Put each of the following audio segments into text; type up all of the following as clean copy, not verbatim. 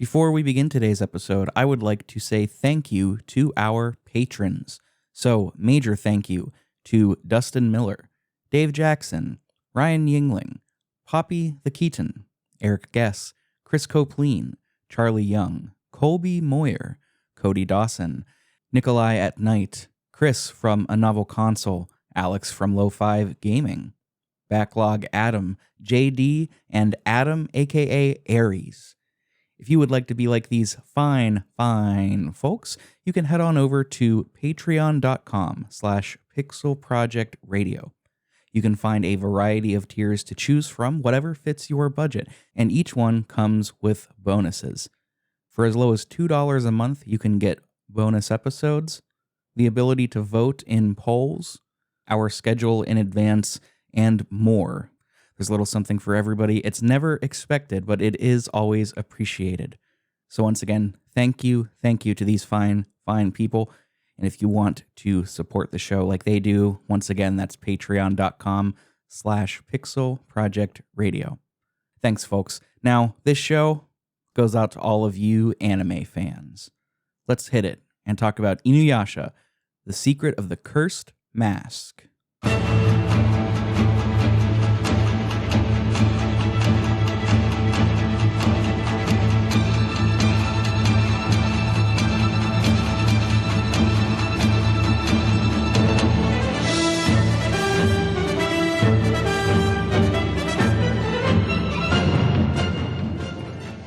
Before we begin today's episode, I would like to say thank you to our patrons. So, major thank you to Dustin Miller, Dave Jackson, Ryan Yingling, Poppy the Keaton, Eric Guess, Chris Copleen, Charlie Young, Colby Moyer, Cody Dawson, Nikolai at Night, Chris from A Novel Console, Alex from Low5 Gaming, Backlog Adam, JD, and Adam aka Aries. If you would like to be like these fine folks, you can head on over to patreon.com/pixelprojectradio. You can find a variety of tiers to choose from, whatever fits your budget, and each one comes with bonuses. For as low as $2 a month, you can get bonus episodes, the ability to vote in polls, our schedule in advance, and more. There's a little something for everybody. It's never expected, but it is always appreciated. So once again, thank you to these fine people. And if you want to support the show like they do, once again, that's patreon.com/pixelprojectradio. Thanks, folks. Now, this show goes out to all of you anime fans. Let's hit it and talk about Inuyasha, The Secret of the Cursed Mask.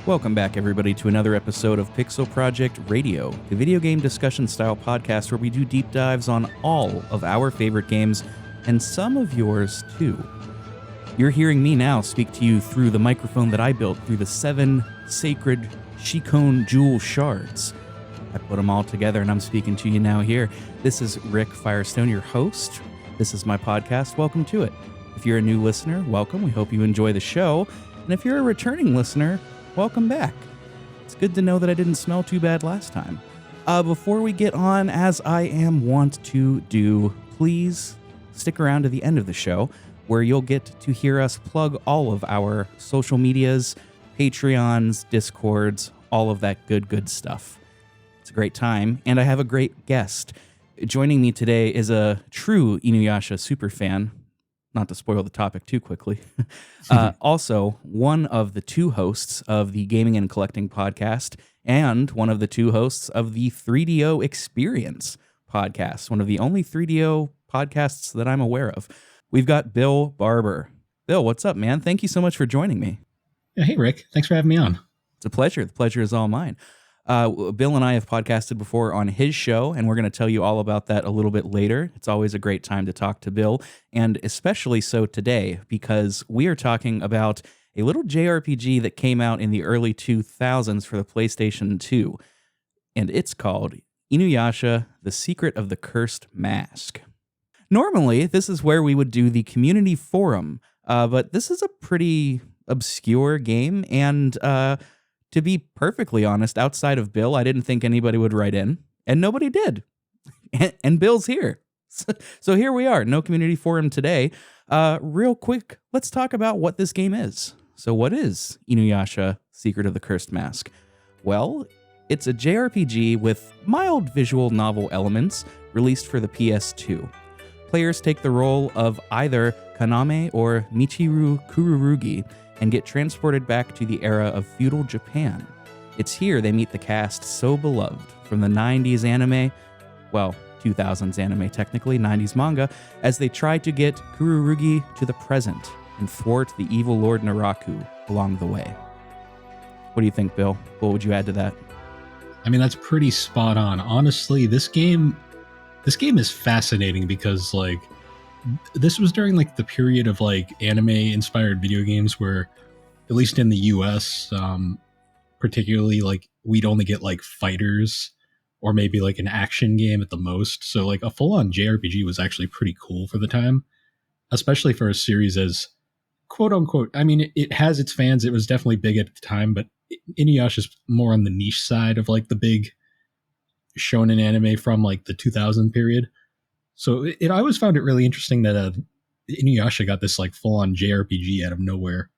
Welcome back, everybody, to another episode of Pixel Project Radio, the video game discussion-style podcast where we do deep dives on all of our favorite games, and some of yours, too. You're hearing me now speak to you through the microphone that I built through the 7 sacred Shikon jewel shards. I put them all together, and I'm speaking to you now here. This is Rick Firestone, your host. This is my podcast. Welcome to it. If you're a new listener, welcome. We hope you enjoy the show. And if you're a returning listener, welcome back. It's good to know that I didn't smell too bad last time. Before we get on, as I am wont to do, please stick around to the end of the show where you'll get to hear us plug all of our social medias, Patreons, Discords, all of that good stuff. It's a great time, and I have a great guest. Joining me today is a true Inuyasha superfan. Not to spoil the topic too quickly. Also, one of the 2 hosts of the Gaming and Collecting podcast, and one of the 2 hosts of the 3DO Experience podcast, one of the only 3DO podcasts that I'm aware of. We've got Bill Barber. Bill, what's up, man? Thank you so much for joining me. Yeah, hey, Rick. Thanks for having me on. It's a pleasure. The pleasure is all mine. Bill and I have podcasted before on his show, and we're going to tell you all about that a little bit later. It's always a great time to talk to Bill, and especially so today, because we are talking about a little JRPG that came out in the early 2000s for the PlayStation 2, and it's called Inuyasha, The Secret of the Cursed Mask. Normally, this is where we would do the community forum, but this is a pretty obscure game, and to be perfectly honest, outside of Bill, I didn't think anybody would write in, and nobody did. And Bill's here. So here we are, no community forum today. Real quick, let's talk about what this game is. So what is Inuyasha, Secret of the Cursed Mask? Well, it's a JRPG with mild visual novel elements released for the PS2. Players take the role of either Kaname or Michiru Kururugi, and get transported back to the era of feudal Japan. It's here they meet the cast so beloved from the 90s anime, well, 2000s anime technically, 90s manga, as they try to get Kururugi to the present and thwart the evil Lord Naraku along the way. What do you think, Bill? What would you add to that? I mean, that's pretty spot on. Honestly, this game is fascinating because, like, this was during like the period of like anime inspired video games where, at least in the US, particularly, like we'd only get like fighters or maybe like an action game at the most. So like a full on JRPG was actually pretty cool for the time, especially for a series as quote unquote. I mean, it has its fans. It was definitely big at the time, but Inuyasha's more on the niche side of like the big shonen anime from like the 2000 period. So I always found it really interesting that Inuyasha got this like full-on JRPG out of nowhere.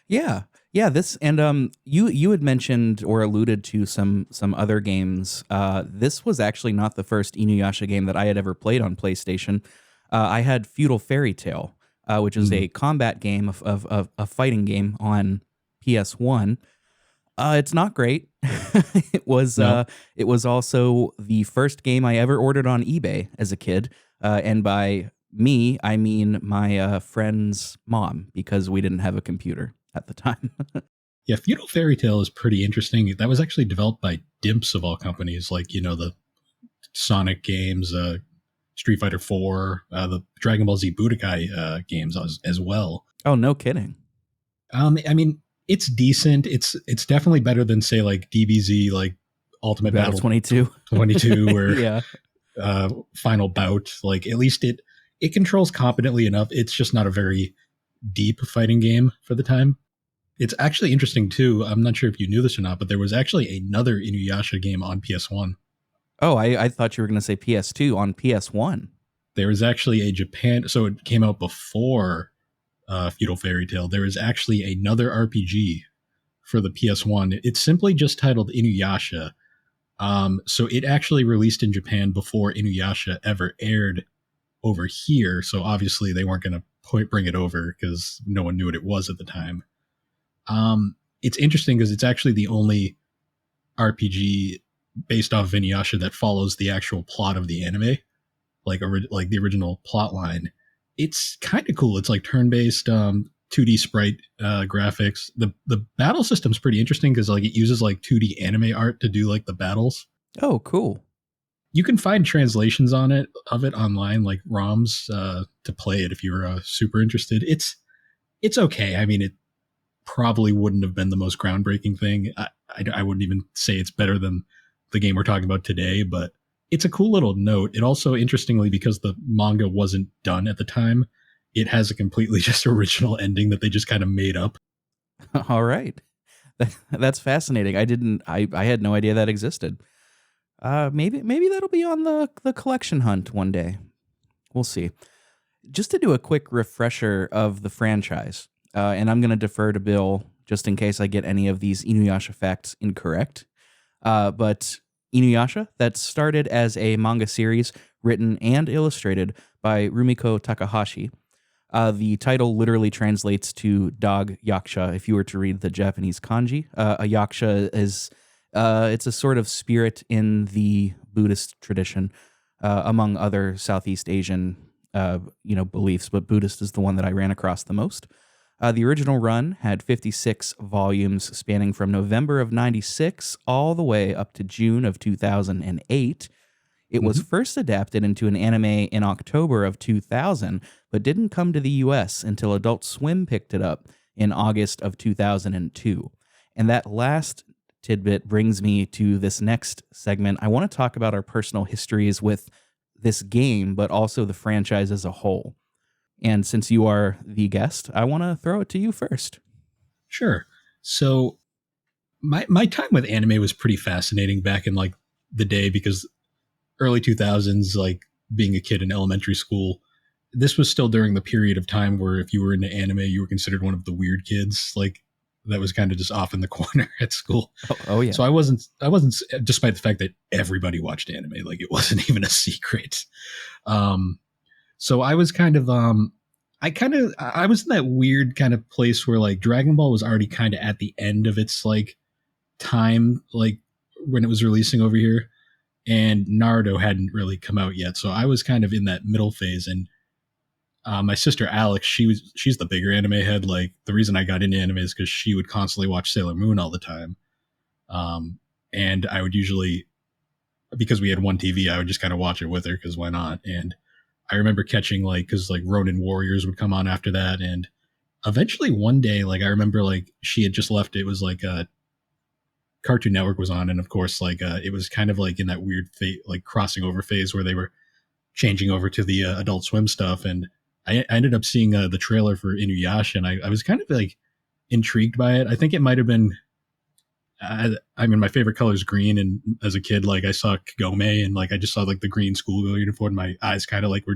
Yeah, Yeah, this and you had mentioned or alluded to some other games. This was actually not the first Inuyasha game that I had ever played on PlayStation. I had Feudal Fairy Tale, which is Mm, a combat game of a fighting game on PS1. It's not great. it was no. uh, it was also the first game I ever ordered on eBay as a kid, and by me I mean my friend's mom because we didn't have a computer at the time. Yeah, Feudal Fairy Tale is pretty interesting. That was actually developed by Dimps of all companies, like the Sonic games, Street Fighter 4, the Dragon Ball Z Budokai games as well. Oh, no kidding. I mean, it's decent. It's definitely better than say like DBZ, like Ultimate Battle Battle 22. 22 or Yeah. Final Bout. Like at least it controls competently enough. It's just not a very deep fighting game for the time. It's actually interesting too. I'm not sure if you knew this or not, but there was actually another Inuyasha game on PS1. Oh, I thought you were going to say PS2 on PS1. There was actually a Japan, so it came out before Feudal Fairy Tale. There is actually another RPG for the PS1. It's simply just titled Inuyasha. So it actually released in Japan before Inuyasha ever aired over here. So obviously they weren't going to bring it over because no one knew what it was at the time. It's interesting because it's actually the only RPG based off of Inuyasha that follows the actual plot of the anime, like the original plot line. It's kind of cool. It's like turn based 2D sprite graphics. The battle system's pretty interesting because like it uses like 2D anime art to do like the battles. Oh, cool. You can find translations on it of it online, like ROMs, to play it if you're super interested. It's okay. I mean, it probably wouldn't have been the most groundbreaking thing. I wouldn't even say it's better than the game we're talking about today, but it's a cool little note. It also, interestingly, because the manga wasn't done at the time, it has a completely just original ending that they just kind of made up. All right. That's fascinating. I had no idea that existed. Maybe that'll be on the collection hunt one day. We'll see. Just to do a quick refresher of the franchise, and I'm going to defer to Bill just in case I get any of these Inuyasha facts incorrect. But Inuyasha, that started as a manga series written and illustrated by Rumiko Takahashi. The title literally translates to dog yaksha if you were to read the Japanese kanji. A yaksha is it's a sort of spirit in the Buddhist tradition, among other Southeast Asian beliefs, but Buddhist is the one that I ran across the most. The original run had 56 volumes spanning from November of 96 all the way up to June of 2008. It was first adapted into an anime in October of 2000, but didn't come to the US until Adult Swim picked it up in August of 2002. And that last tidbit brings me to this next segment. I want to talk about our personal histories with this game, but also the franchise as a whole. And since you are the guest, I want to throw it to you first. Sure. So my time with anime was pretty fascinating back in like the day because early 2000s, like being a kid in elementary school, this was still during the period of time where if you were into anime, you were considered one of the weird kids. Like that was kind of just off in the corner at school. Oh yeah. So I wasn't, despite the fact that everybody watched anime, like it wasn't even a secret. So I was kind of, I was in that weird kind of place where like Dragon Ball was already kind of at the end of its like time, like when it was releasing over here, and Naruto hadn't really come out yet. So I was kind of in that middle phase. And my sister Alex, she's the bigger anime head. Like the reason I got into anime is because she would constantly watch Sailor Moon all the time. And I would usually, because we had one TV, I would just kind of watch it with her because why not? And I remember catching like, because like Ronin Warriors would come on after that. And eventually one day, like I remember like she had just left, it was like Cartoon Network was on. And of course, like it was kind of like in that weird like crossing over phase where they were changing over to the Adult Swim stuff. And I ended up seeing the trailer for Inuyasha, and I was kind of like intrigued by it. I think it might have been, I mean, my favorite color is green, and as a kid, like I saw Kagome, and like I just saw like the green schoolgirl uniform. My eyes kind of like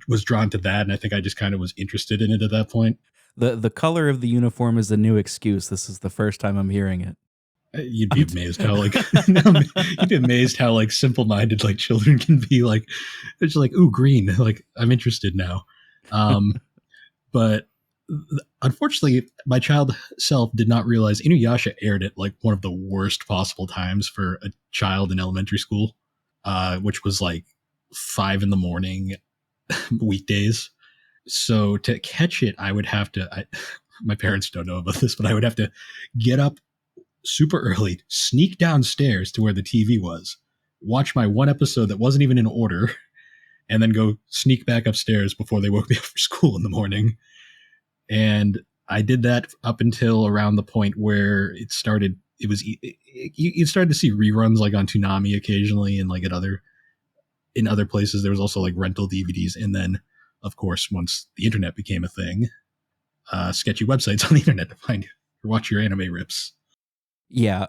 was drawn to that, and I think I just kind of was interested in it at that point. The color of the uniform is the new excuse. This is the first time I'm hearing it. You'd be amazed how like you'd be amazed how like simple-minded like children can be. Like it's like, ooh, green. Like I'm interested now. But unfortunately, my child self did not realize Inuyasha aired at like one of the worst possible times for a child in elementary school, which was like 5 a.m. weekdays. So to catch it, I would have to. My parents don't know about this, but I would have to get up super early, sneak downstairs to where the TV was, watch my one episode that wasn't even in order, and then go sneak back upstairs before they woke me up for school in the morning. And I did that up until around the point where it started. It was you started to see reruns like on Toonami occasionally, and like in other places there was also like rental DVDs. And then, of course, once the internet became a thing, sketchy websites on the internet to find or watch your anime rips. Yeah.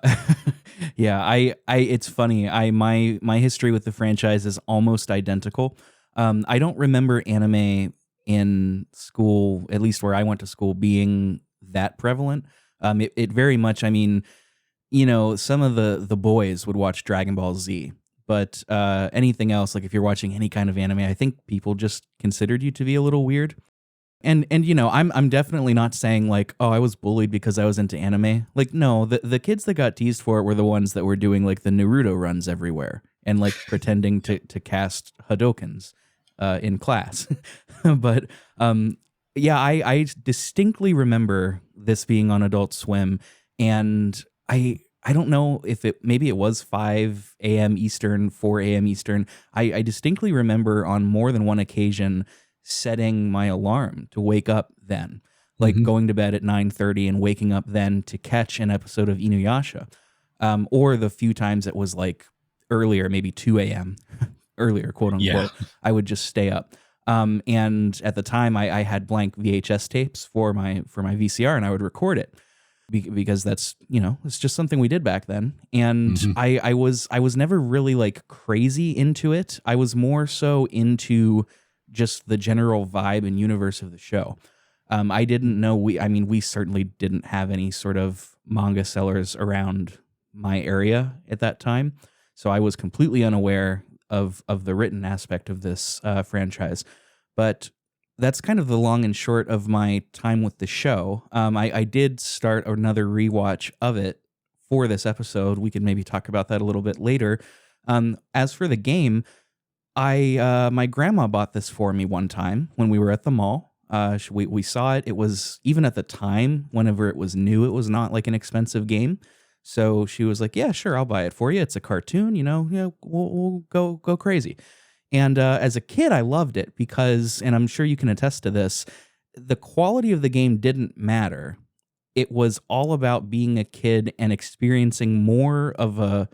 Yeah, it's funny. My history with the franchise is almost identical. I don't remember anime in school, at least where I went to school, being that prevalent. It very much, I mean, some of the boys would watch Dragon Ball Z, but anything else, like if you're watching any kind of anime, I think people just considered you to be a little weird. And I'm definitely not saying like, oh, I was bullied because I was into anime. Like, no, the kids that got teased for it were the ones that were doing like the Naruto runs everywhere and like pretending to cast Hadokens in class. But yeah, I distinctly remember this being on Adult Swim, and I don't know if maybe it was 5 a.m. Eastern, 4 a.m. Eastern. I distinctly remember on more than one occasion setting my alarm to wake up then, like going to bed at 9:30 and waking up then to catch an episode of Inuyasha. Or the few times it was like earlier, maybe 2 a.m. earlier, quote unquote, I would just stay up. And at the time I had blank VHS tapes for my VCR, and I would record it because that's, it's just something we did back then. And I was never really like crazy into it. I was more so into just the general vibe and universe of the show. I didn't know we certainly didn't have any sort of manga sellers around my area at that time. So I was completely unaware of the written aspect of this franchise. But that's kind of the long and short of my time with the show. I did start another rewatch of it for this episode. We could maybe talk about that a little bit later. As for the game, my grandma bought this for me one time when we were at the mall. We saw it. It was, even at the time, whenever it was new, it was not like an expensive game. So she was like, "Yeah, sure, I'll buy it for you. It's a cartoon, we'll go crazy." And as a kid, I loved it because, and I'm sure you can attest to this, the quality of the game didn't matter. It was all about being a kid and experiencing more of a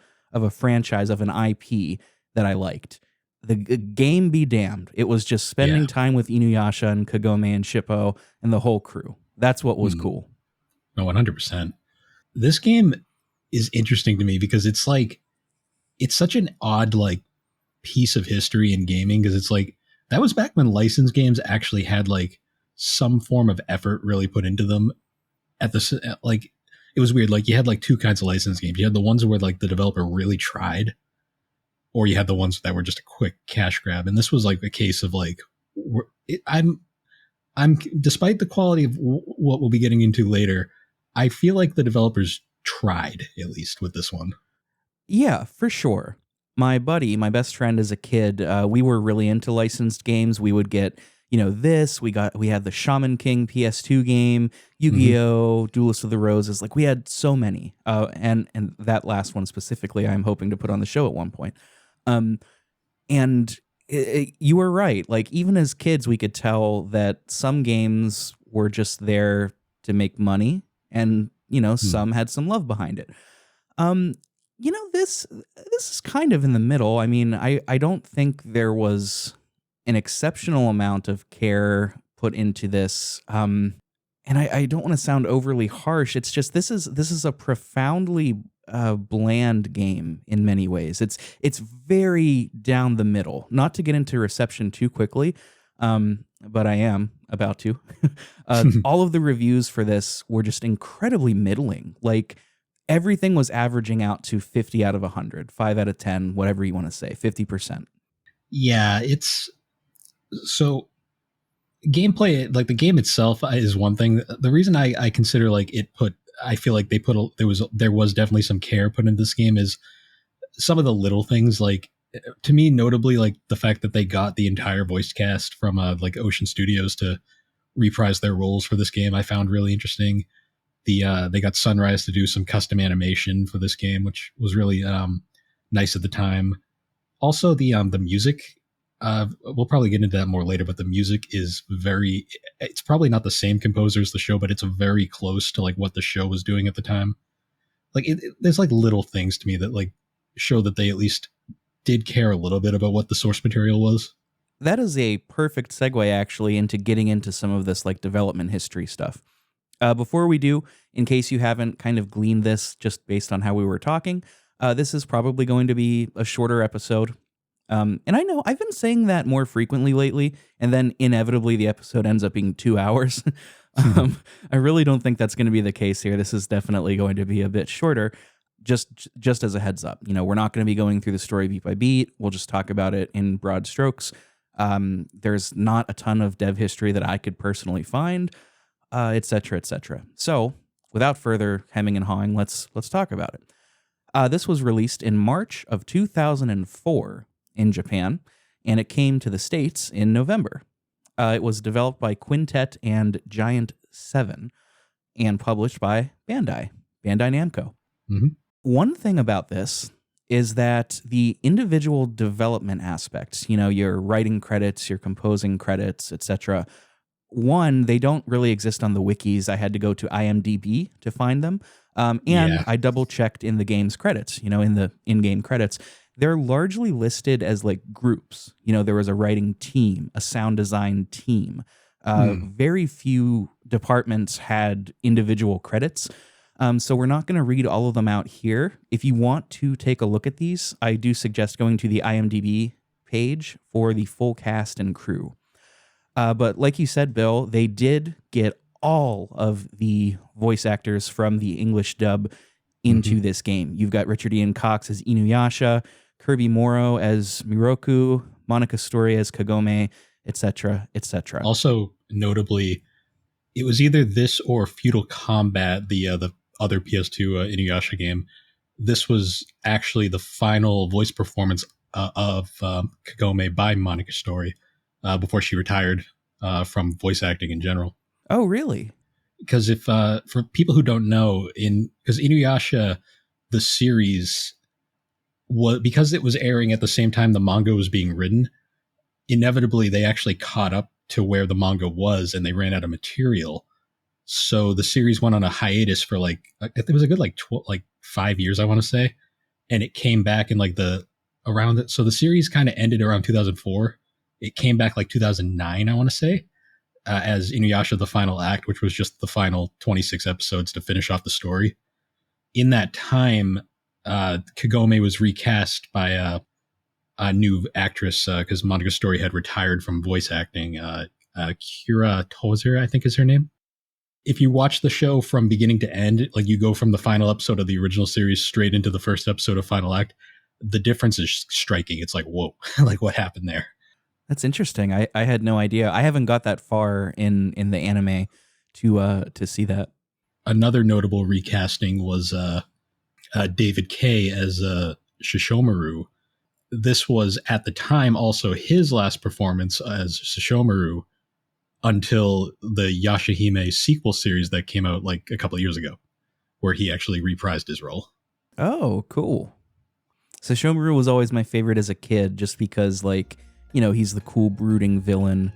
franchise, of an IP that I liked. The game be damned. It was just spending time with Inuyasha and Kagome and Shippo and the whole crew. That's what was cool. No, 100%. This game is interesting to me because it's like, it's such an odd like piece of history in gaming, because it's like, that was back when licensed games actually had like some form of effort really put into them. Like, it was weird. Like, you had like two kinds of licensed games. You had the ones where like the developer really tried, or you had the ones that were just a quick cash grab. And this was like a case of like, I'm despite the quality of what we'll be getting into later, I feel like the developers tried, at least with this one. Yeah, for sure. My buddy, my best friend as a kid, we were really into licensed games. We would get, we had the Shaman King PS2 game, Yu-Gi-Oh, Duelist of the Roses. Like, we had so many. And that last one specifically, I'm hoping to put on the show at one point. And you were right. Like, even as kids, we could tell that some games were just there to make money, and some had some love behind it. This is kind of in the middle. I mean, I don't think there was an exceptional amount of care put into this. And I don't want to sound overly harsh. It's just this is a profoundly bland game in many ways. It's very down the middle. Not to get into reception too quickly. but I am about to. All of the reviews for this were just incredibly middling. Like everything was averaging out to 50 out of 100, 5 out of 10, whatever you want to say, 50%. Yeah, it's so gameplay, like the game itself is one thing. The reason I consider like I feel like there was definitely some care put into this game is some of the little things, like to me notably like the fact that they got the entire voice cast from like Ocean Studios to reprise their roles for this game. I found really interesting. They got Sunrise to do some custom animation for this game, which was really nice at the time. Also, the music. We'll probably get into that more later, but the music is it's probably not the same composer as the show, but it's very close to like what the show was doing at the time. Like there's like little things to me that like show that they at least did care a little bit about what the source material was. That is a perfect segue actually into getting into some of this like development history stuff. Before we do, in case you haven't kind of gleaned this just based on how we were talking, this is probably going to be a shorter episode. And I know I've been saying that more frequently lately, and then inevitably the episode ends up being 2 hours. I really don't think that's going to be the case here. This is definitely going to be a bit shorter. Just as a heads up, we're not going to be going through the story beat by beat. We'll just talk about it in broad strokes. There's not a ton of dev history that I could personally find, et cetera, et cetera. So without further hemming and hawing, let's talk about it. This was released in March of 2004 in Japan, and it came to the States in November. It was developed by Quintet and Giant 7 and published by Bandai Namco. Mm-hmm. One thing about this is that the individual development aspects, your writing credits, your composing credits, etc., they don't really exist on the wikis. I had to go to IMDb to find them. I double checked in the game's credits, in the in-game credits. They're largely listed as like groups. There was a writing team, a sound design team. Very few departments had individual credits. So we're not going to read all of them out here. If you want to take a look at these, I do suggest going to the IMDb page for the full cast and crew. But like you said, Bill, they did get all of the voice actors from the English dub into this game. You've got Richard Ian Cox as Inuyasha, Kirby Morrow as Miroku, Monica Story as Kagome, etc., etc. Also, notably, it was either this or Feudal Combat, the other PS2 Inuyasha game. This was actually the final voice performance of Kagome by Monica Story before she retired from voice acting in general. Oh, really? Because if for people who don't know, because Inuyasha, the series, because it was airing at the same time the manga was being written, inevitably they actually caught up to where the manga was and they ran out of material. So the series went on a hiatus for it was a good 5 years, I want to say, and it came back in so the series kind of ended around 2004. It came back 2009, I want to say, as Inuyasha the Final Act, which was just the final 26 episodes to finish off the story. In that time, Kagome was recast by a new actress because Monica Story had retired from voice acting. Kira Tozer, I think is her name. If you watch the show from beginning to end, you go from the final episode of the original series straight into the first episode of Final Act, the difference is striking. It's like, whoa, what happened there? That's interesting. I had no idea. I haven't got that far in the anime to see that. Another notable recasting was David Kay as Shishomaru. This was at the time also his last performance as Shishomaru until the Yashahime sequel series that came out a couple of years ago, where he actually reprised his role. Oh, cool. Shishomaru was always my favorite as a kid, just because he's the cool brooding villain.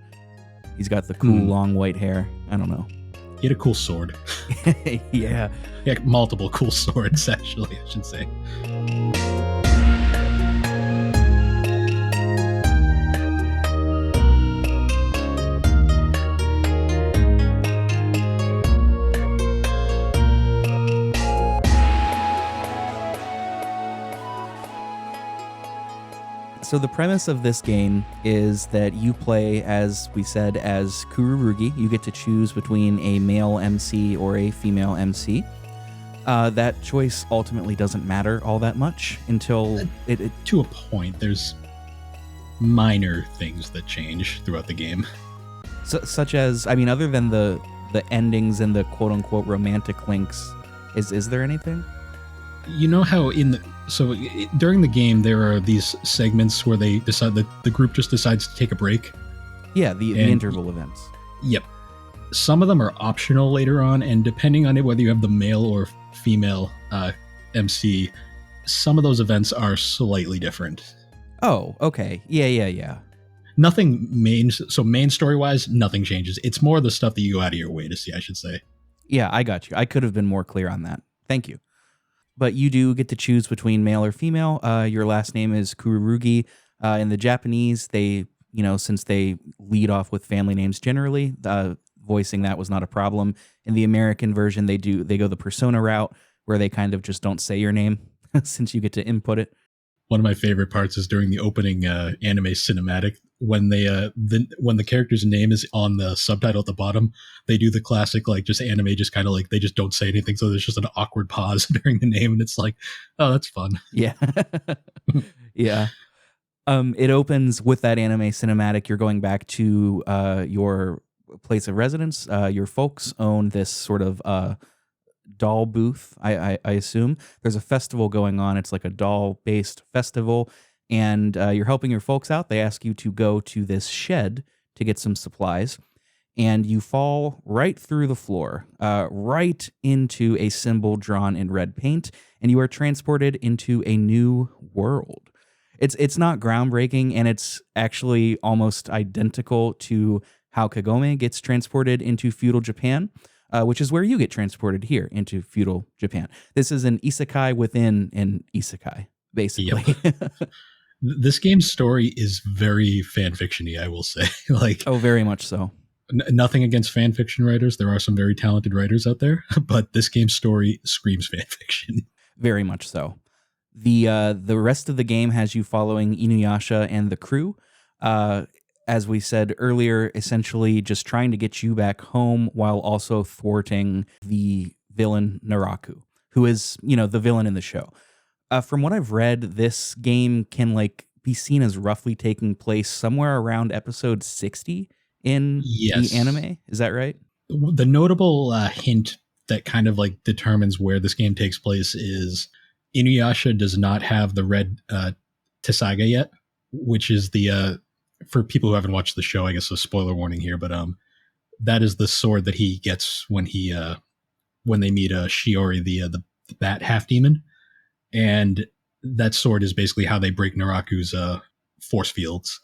He's got the cool long white hair. I don't know. He had a cool sword. Yeah. He had multiple cool swords, actually, I should say. So the premise of this game is that you play, as we said, as Kururugi. You get to choose between a male MC or a female MC. That choice ultimately doesn't matter all that much until it To a point, there's minor things that change throughout the game. such as, I mean, other than the endings and the quote unquote romantic links, is there anything? You know how during the game there are these segments where they decide that the group just decides to take a break. Yeah, the interval events. Yep. Some of them are optional later on, and depending on it, whether you have the male or female MC, some of those events are slightly different. Oh, okay. Yeah. Nothing main story wise, nothing changes. It's more the stuff that you go out of your way to see, I should say. Yeah, I got you. I could have been more clear on that. Thank you. But you do get to choose between male or female. Your last name is Kururugi. In the Japanese, they, since they lead off with family names generally, voicing that was not a problem. In the American version, they go the persona route where they kind of just don't say your name since you get to input it. One of my favorite parts is during the opening anime cinematic when they when the character's name is on the subtitle at the bottom. They do the classic just anime, just kind of they just don't say anything, so there's just an awkward pause during the name, and it's like, oh, that's fun. Yeah, yeah. It opens with that anime cinematic. You're going back to your place of residence. Your folks own this sort of doll booth, I assume. There's a festival going on. It's like a doll-based festival, and you're helping your folks out. They ask you to go to this shed to get some supplies, and you fall right through the floor, right into a symbol drawn in red paint, and you are transported into a new world. It's not groundbreaking, and it's actually almost identical to how Kagome gets transported into feudal Japan, which is where you get transported here into feudal Japan. This is an isekai within an isekai, basically. Yep. This game's story is very fanfiction-y, I will say. Oh, very much so. Nothing against fanfiction writers. There are some very talented writers out there, but this game's story screams fanfiction. Very much so. The rest of the game has you following Inuyasha and the crew. As we said earlier, essentially just trying to get you back home while also thwarting the villain Naraku, who is, the villain in the show. From what I've read, this game can be seen as roughly taking place somewhere around episode 60 in the anime. Is that right? The notable hint that kind of determines where this game takes place is Inuyasha does not have the red Tessage yet, which is the for people who haven't watched the show, I guess a spoiler warning here, but that is the sword that he gets when they meet Shiori, the bat half demon, and that sword is basically how they break Naraku's force fields.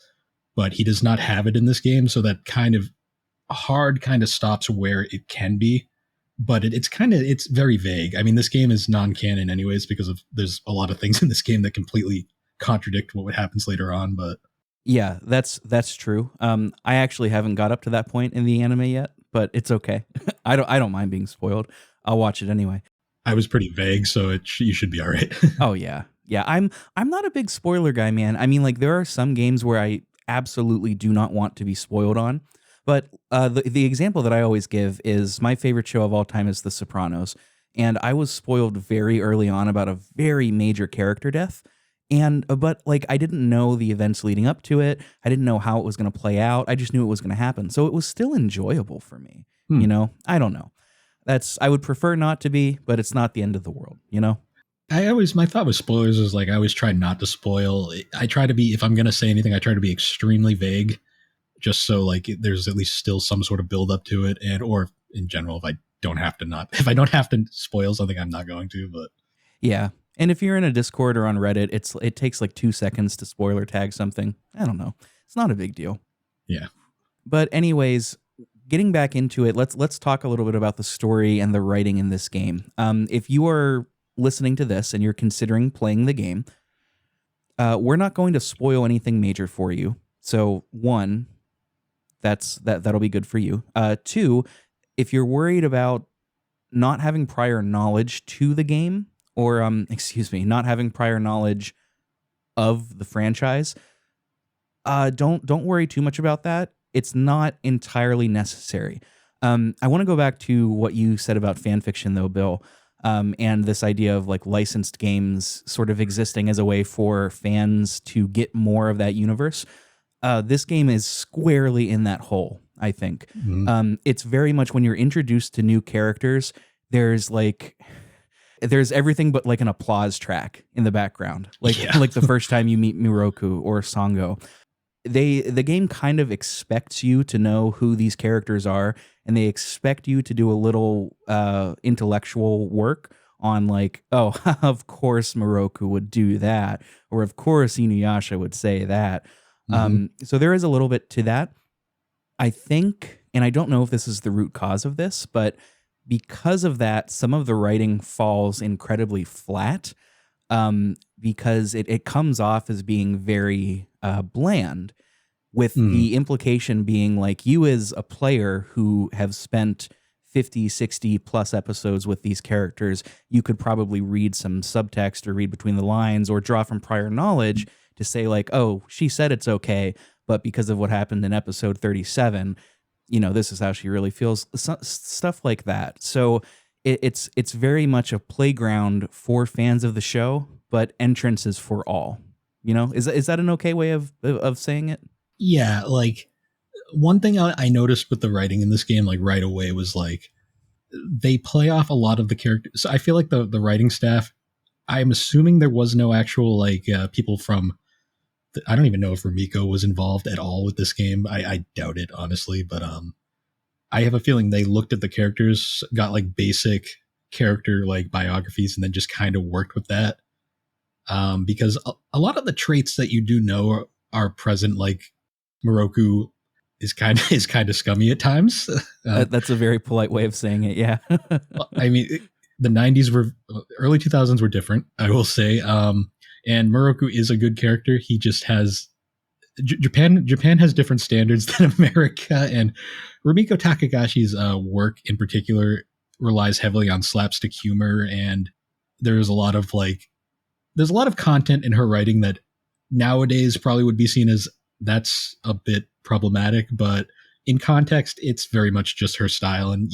But he does not have it in this game, so that kind of stops where it can be. But it's very vague. I mean, this game is non-canon anyways because there's a lot of things in this game that completely contradict what happens later on. But yeah, that's true. I actually haven't got up to that point in the anime yet, but it's okay. I don't mind being spoiled. I'll watch it anyway. I was pretty vague, so you should be all right. Oh yeah. I'm not a big spoiler guy, man. I mean, there are some games where I absolutely do not want to be spoiled on. But the example that I always give is my favorite show of all time is The Sopranos. And I was spoiled very early on about a very major character death. But I didn't know the events leading up to it. I didn't know how it was going to play out. I just knew it was going to happen. So it was still enjoyable for me. I don't know. I would prefer not to be, but it's not the end of the world, My thought with spoilers is I always try not to spoil. I try to be, if I'm going to say anything, I try to be extremely vague, just so there's at least still some sort of build up to it, or in general, if I don't have to spoil something, I'm not going to. But yeah, and if you're in a Discord or on Reddit, it takes 2 seconds to spoiler tag something. I don't know, it's not a big deal. Yeah, but anyways, getting back into it, let's talk a little bit about the story and the writing in this game. If you are listening to this and you're considering playing the game, we're not going to spoil anything major for you. So 1, that'll be good for you. 2, if you're worried about not having prior knowledge to the game, or not having prior knowledge of the franchise. Don't worry too much about that. It's not entirely necessary. I want to go back to what you said about fan fiction, though, Bill, and this idea of like licensed games sort of existing as a way for fans to get more of that universe. This game is squarely in that hole, I think. Mhm. It's very much when you're introduced to new characters, there's everything but like an applause track in the background. Like Yeah. like the first time you meet Miroku or Sango. The game kind of expects you to know who these characters are, and they expect you to do a little intellectual work on like, oh, of course Miroku would do that, or of course Inuyasha would say that. Mhm. So there is a little bit to that. I think, and I don't know if this is the root cause of this, but because of that, some of the writing falls incredibly flat, because it comes off as being very bland, with Mm. the implication being like you as a player who have spent 50, 60 plus episodes with these characters, you could probably read some subtext or read between the lines or draw from prior knowledge to say like, oh, she said it's okay, but because of what happened in episode 37, this is how she really feels. Stuff like that. So it's very much a playground for fans of the show, but entrance is for all. Is that an okay way of saying it? Yeah, like one thing I noticed with the writing in this game, like right away, was like they play off a lot of the characters. So I feel like the writing staff. I'm assuming there was no actual like people from. I don't even know if Rumiko was involved at all with this game. I doubt it honestly, but I have a feeling they looked at the characters, got like basic character like biographies, and then just kind of worked with that. Because a lot of the traits that you do know are present, like Moroku is kind of scummy at times. That's a very polite way of saying it. Yeah. I mean, the '90s were early 2000s were different, I will say. And Moroku is a good character. He just has Japan has different standards than America, and Rumiko Takagashi's work in particular relies heavily on slapstick humor, and there's a lot of content in her writing that nowadays probably would be seen as that's a bit problematic, but in context, it's very much just her style, and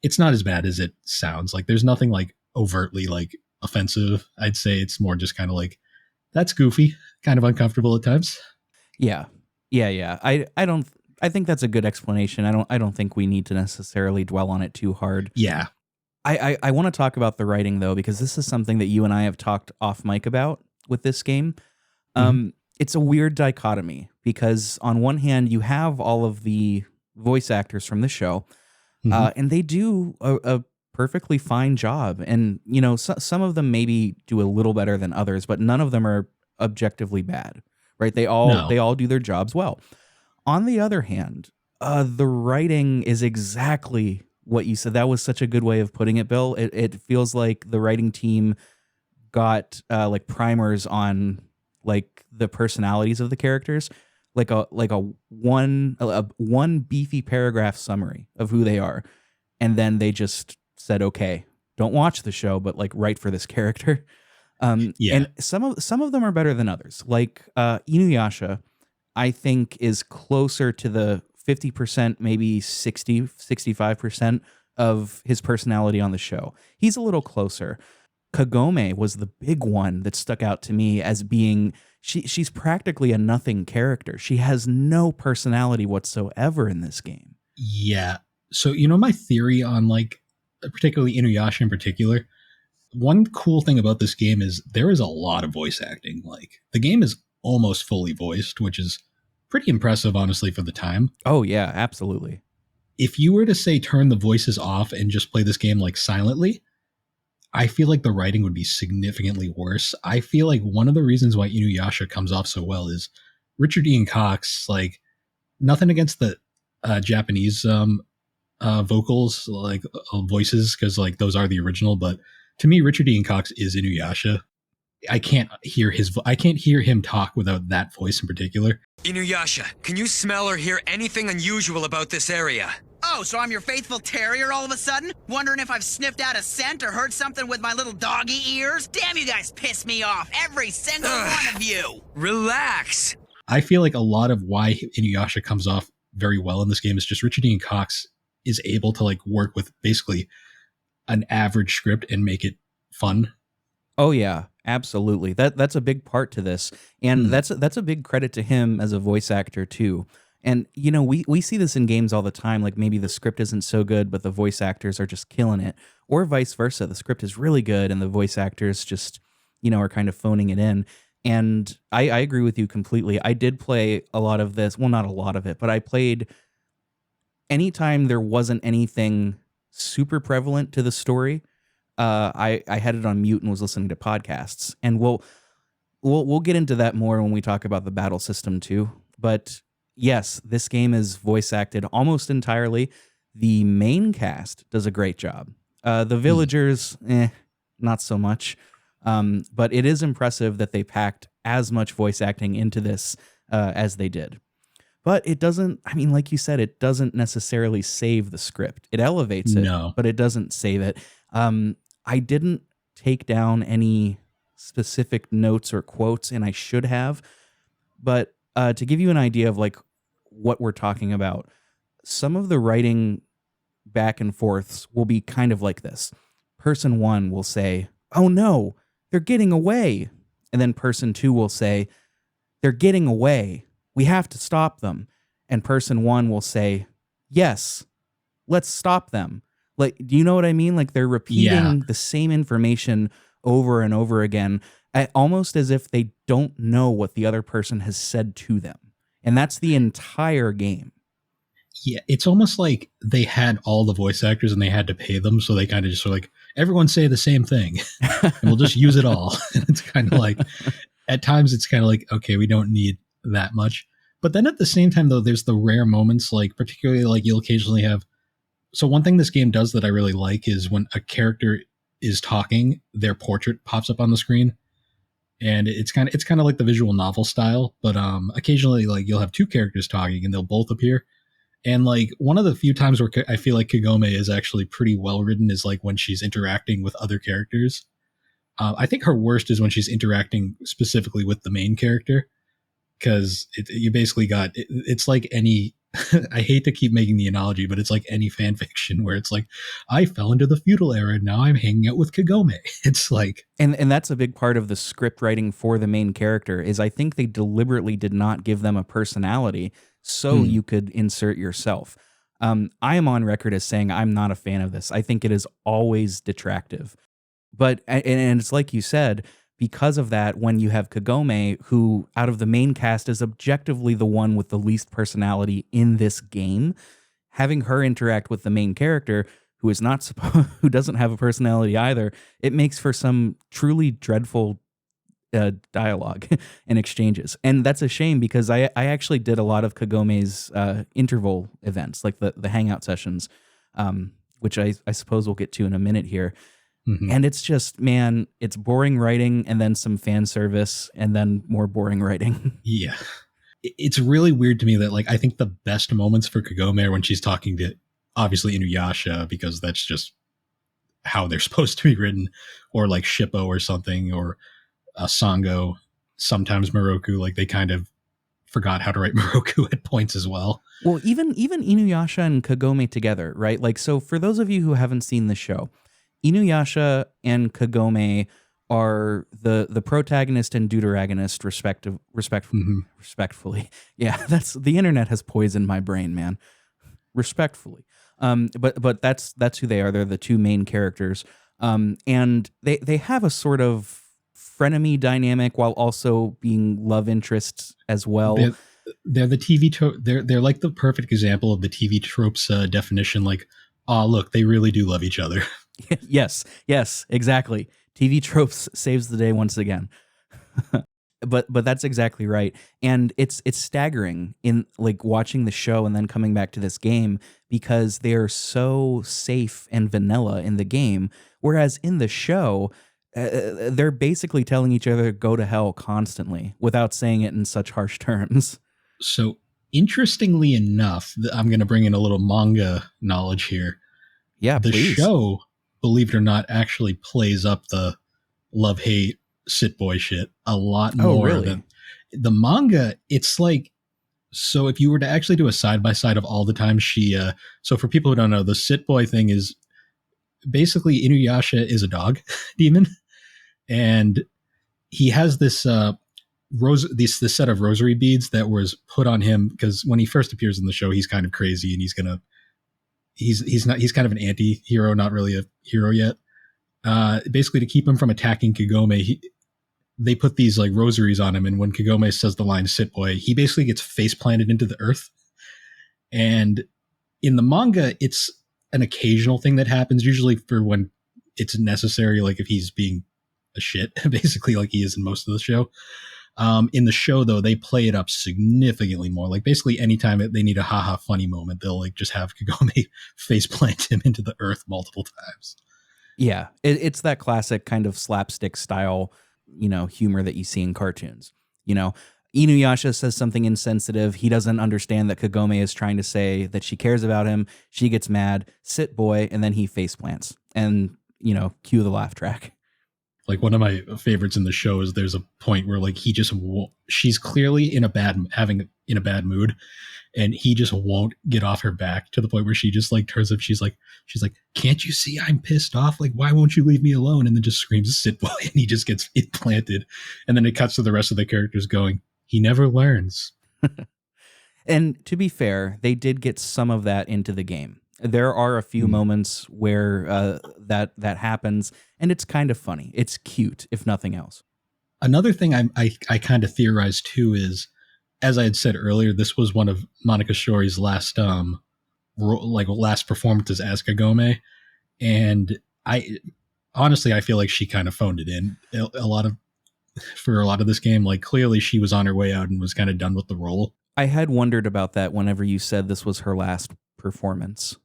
it's not as bad as it sounds. Like there's nothing like overtly like offensive. I'd say it's more just kind of like that's goofy, kind of uncomfortable at times. Yeah. Yeah. I think that's a good explanation. I don't think we need to necessarily dwell on it too hard. Yeah. I want to talk about the writing though, because this is something that you and I have talked off mic about with this game. Mhm. It's a weird dichotomy because on one hand you have all of the voice actors from the show, Mhm. and they do a perfectly fine job. And some of them maybe do a little better than others, but none of them are objectively bad, right? No. They all do their jobs well. On the other hand, the writing is exactly what you said. That was such a good way of putting it, Bill. It feels like the writing team got like primers on like the personalities of the characters, like a one beefy paragraph summary of who they are, and then they just said, okay, don't watch the show, but like write for this character. Yeah. And some of them are better than others. Like Inuyasha, I think is closer to the 50%, maybe 65% of his personality on the show. He's a little closer. Kagome was the big one that stuck out to me as being she's practically a nothing character. She has no personality whatsoever in this game. Yeah. So, my theory on like, particularly Inuyasha in particular, one cool thing about this game is there is a lot of voice acting. Like, the game is almost fully voiced, which is pretty impressive, honestly, for the time. Oh yeah, absolutely. If you were to say turn the voices off and just play this game like silently, I feel like the writing would be significantly worse. I feel like one of the reasons why Inuyasha comes off so well is Richard Ian Cox, like, nothing against the Japanese vocals, like voices, because like those are the original. But to me, Richard Ian Cox is Inuyasha. I can't hear him talk without that voice in particular. Inuyasha, can you smell or hear anything unusual about this area? Oh, so I'm your faithful terrier all of a sudden? Wondering if I've sniffed out a scent or heard something with my little doggy ears? Damn, you guys piss me off, every single one of you! Relax. I feel like a lot of why Inuyasha comes off very well in this game is just Richard Dean Cox is able to like work with basically an average script and make it fun. Oh yeah, absolutely. That's a big part to this, and that's a big credit to him as a voice actor too. And you know, we see this in games all the time. Like maybe the script isn't so good, but the voice actors are just killing it, or vice versa. The script is really good, and the voice actors just are kind of phoning it in. And I agree with you completely. I did play a lot of this. Well, not a lot of it, but I played anytime there wasn't anything super prevalent to the story. I had it on mute and was listening to podcasts, and we'll get into that more when we talk about the battle system too. But yes, this game is voice acted almost entirely. The main cast does a great job. The villagers, not so much. But it is impressive that they packed as much voice acting into this as they did. But it doesn't, I mean, like you said, it doesn't necessarily save the script. It elevates it, but it doesn't save it. I didn't take down any specific notes or quotes, and I should have. But to give you an idea of like what we're talking about, some of the writing back and forths will be kind of like this. Person one will say, "Oh no, they're getting away." And then person two will say, "They're getting away. We have to stop them." And person one will say, "Yes, let's stop them." Like, do you know what I mean? Like they're repeating the same information over and over again, almost as if they don't know what the other person has said to them. And that's the entire game. Yeah, it's almost like they had all the voice actors and they had to pay them, so they kind of just were like, everyone say the same thing, and we'll just use it all. It's kind of like, at times it's kind of like, okay, we don't need that much. But then at the same time, though, there's the rare moments, like particularly like you'll occasionally have. So one thing this game does that I really like is when a character is talking, their portrait pops up on the screen. And it's kind of like the visual novel style, but occasionally like you'll have two characters talking and they'll both appear. And like one of the few times where I feel like Kagome is actually pretty well written is like when she's interacting with other characters. I think her worst is when she's interacting specifically with the main character, because you basically got it's like any. I hate to keep making the analogy, but it's like any fan fiction where it's like, I fell into the feudal era and now I'm hanging out with Kagome. It's like, and that's a big part of the script writing for the main character is I think they deliberately did not give them a personality so you could insert yourself. I am on record as saying I'm not a fan of this. I think it is always detractive. But, and it's like you said, because of that, when you have Kagome, who out of the main cast is objectively the one with the least personality in this game, having her interact with the main character, who is not who doesn't have a personality either, it makes for some truly dreadful dialogue and exchanges. And that's a shame because I actually did a lot of Kagome's interval events, like the hangout sessions, which I suppose we'll get to in a minute here. Mm-hmm. And it's just, man, it's boring writing and then some fan service and then more boring writing. Yeah. It's really weird to me that, like, I think the best moments for Kagome are when she's talking to, obviously, Inuyasha, because that's just how they're supposed to be written, or like Shippo or something, or Sango, sometimes Moroku. Like, they kind of forgot how to write Moroku at points as well. Well, even Inuyasha and Kagome together, right? Like, so for those of you who haven't seen the show, Inuyasha and Kagome are the protagonist and deuteragonist, respectfully. Yeah, that's the internet has poisoned my brain, man. Respectfully, but that's who they are. They're the two main characters, and they have a sort of frenemy dynamic while also being love interests as well. They're the TV they're like the perfect example of the TV tropes definition. Like, oh, look, they really do love each other. Yes, exactly. TV tropes saves the day once again. but that's exactly right. And it's staggering in like watching the show and then coming back to this game because they're so safe and vanilla in the game, whereas in the show they're basically telling each other go to hell constantly without saying it in such harsh terms. So Interestingly enough, I'm going to bring in a little manga knowledge here. Yeah, The please. show, believe it or not, actually plays up the love hate sit boy shit a lot more really? than the manga. It's like, so if you were to actually do a side by side of all the times she, so for people who don't know, the sit boy thing is basically Inuyasha is a dog demon, and he has this this set of rosary beads that was put on him because when he first appears in the show, he's kind of crazy and he's kind of an anti-hero, not really a hero yet. Basically, to keep him from attacking Kagome, they put these like rosaries on him, and when Kagome says the line "sit boy," he basically gets face planted into the earth. And in the manga, it's an occasional thing that happens, usually for when it's necessary, like if he's being a shit, basically like he is in most of the show. In the show, though, they play it up significantly more. Like basically anytime they need a haha funny moment, they'll like just have Kagome face plant him into the earth multiple times. Yeah, it's that classic kind of slapstick style, humor that you see in cartoons. Inuyasha says something insensitive. He doesn't understand that Kagome is trying to say that she cares about him. She gets mad, sit boy, and then he face plants. And, cue the laugh track. Like one of my favorites in the show is there's a point where like he just won't, she's clearly in a bad mood, and he just won't get off her back to the point where she just like turns up. She's like, can't you see I'm pissed off? Like, why won't you leave me alone? And then just screams sit boy, and he just gets implanted. And then it cuts to the rest of the characters going, he never learns. And to be fair, they did get some of that into the game. There are a few moments where that happens, and it's kind of funny. It's cute, if nothing else. Another thing I kind of theorized too is, as I had said earlier, this was one of Monica Shori's last last performances as Kagome, and I feel like she kind of phoned it in for a lot of this game. Like clearly she was on her way out and was kind of done with the role. I had wondered about that whenever you said this was her last performance.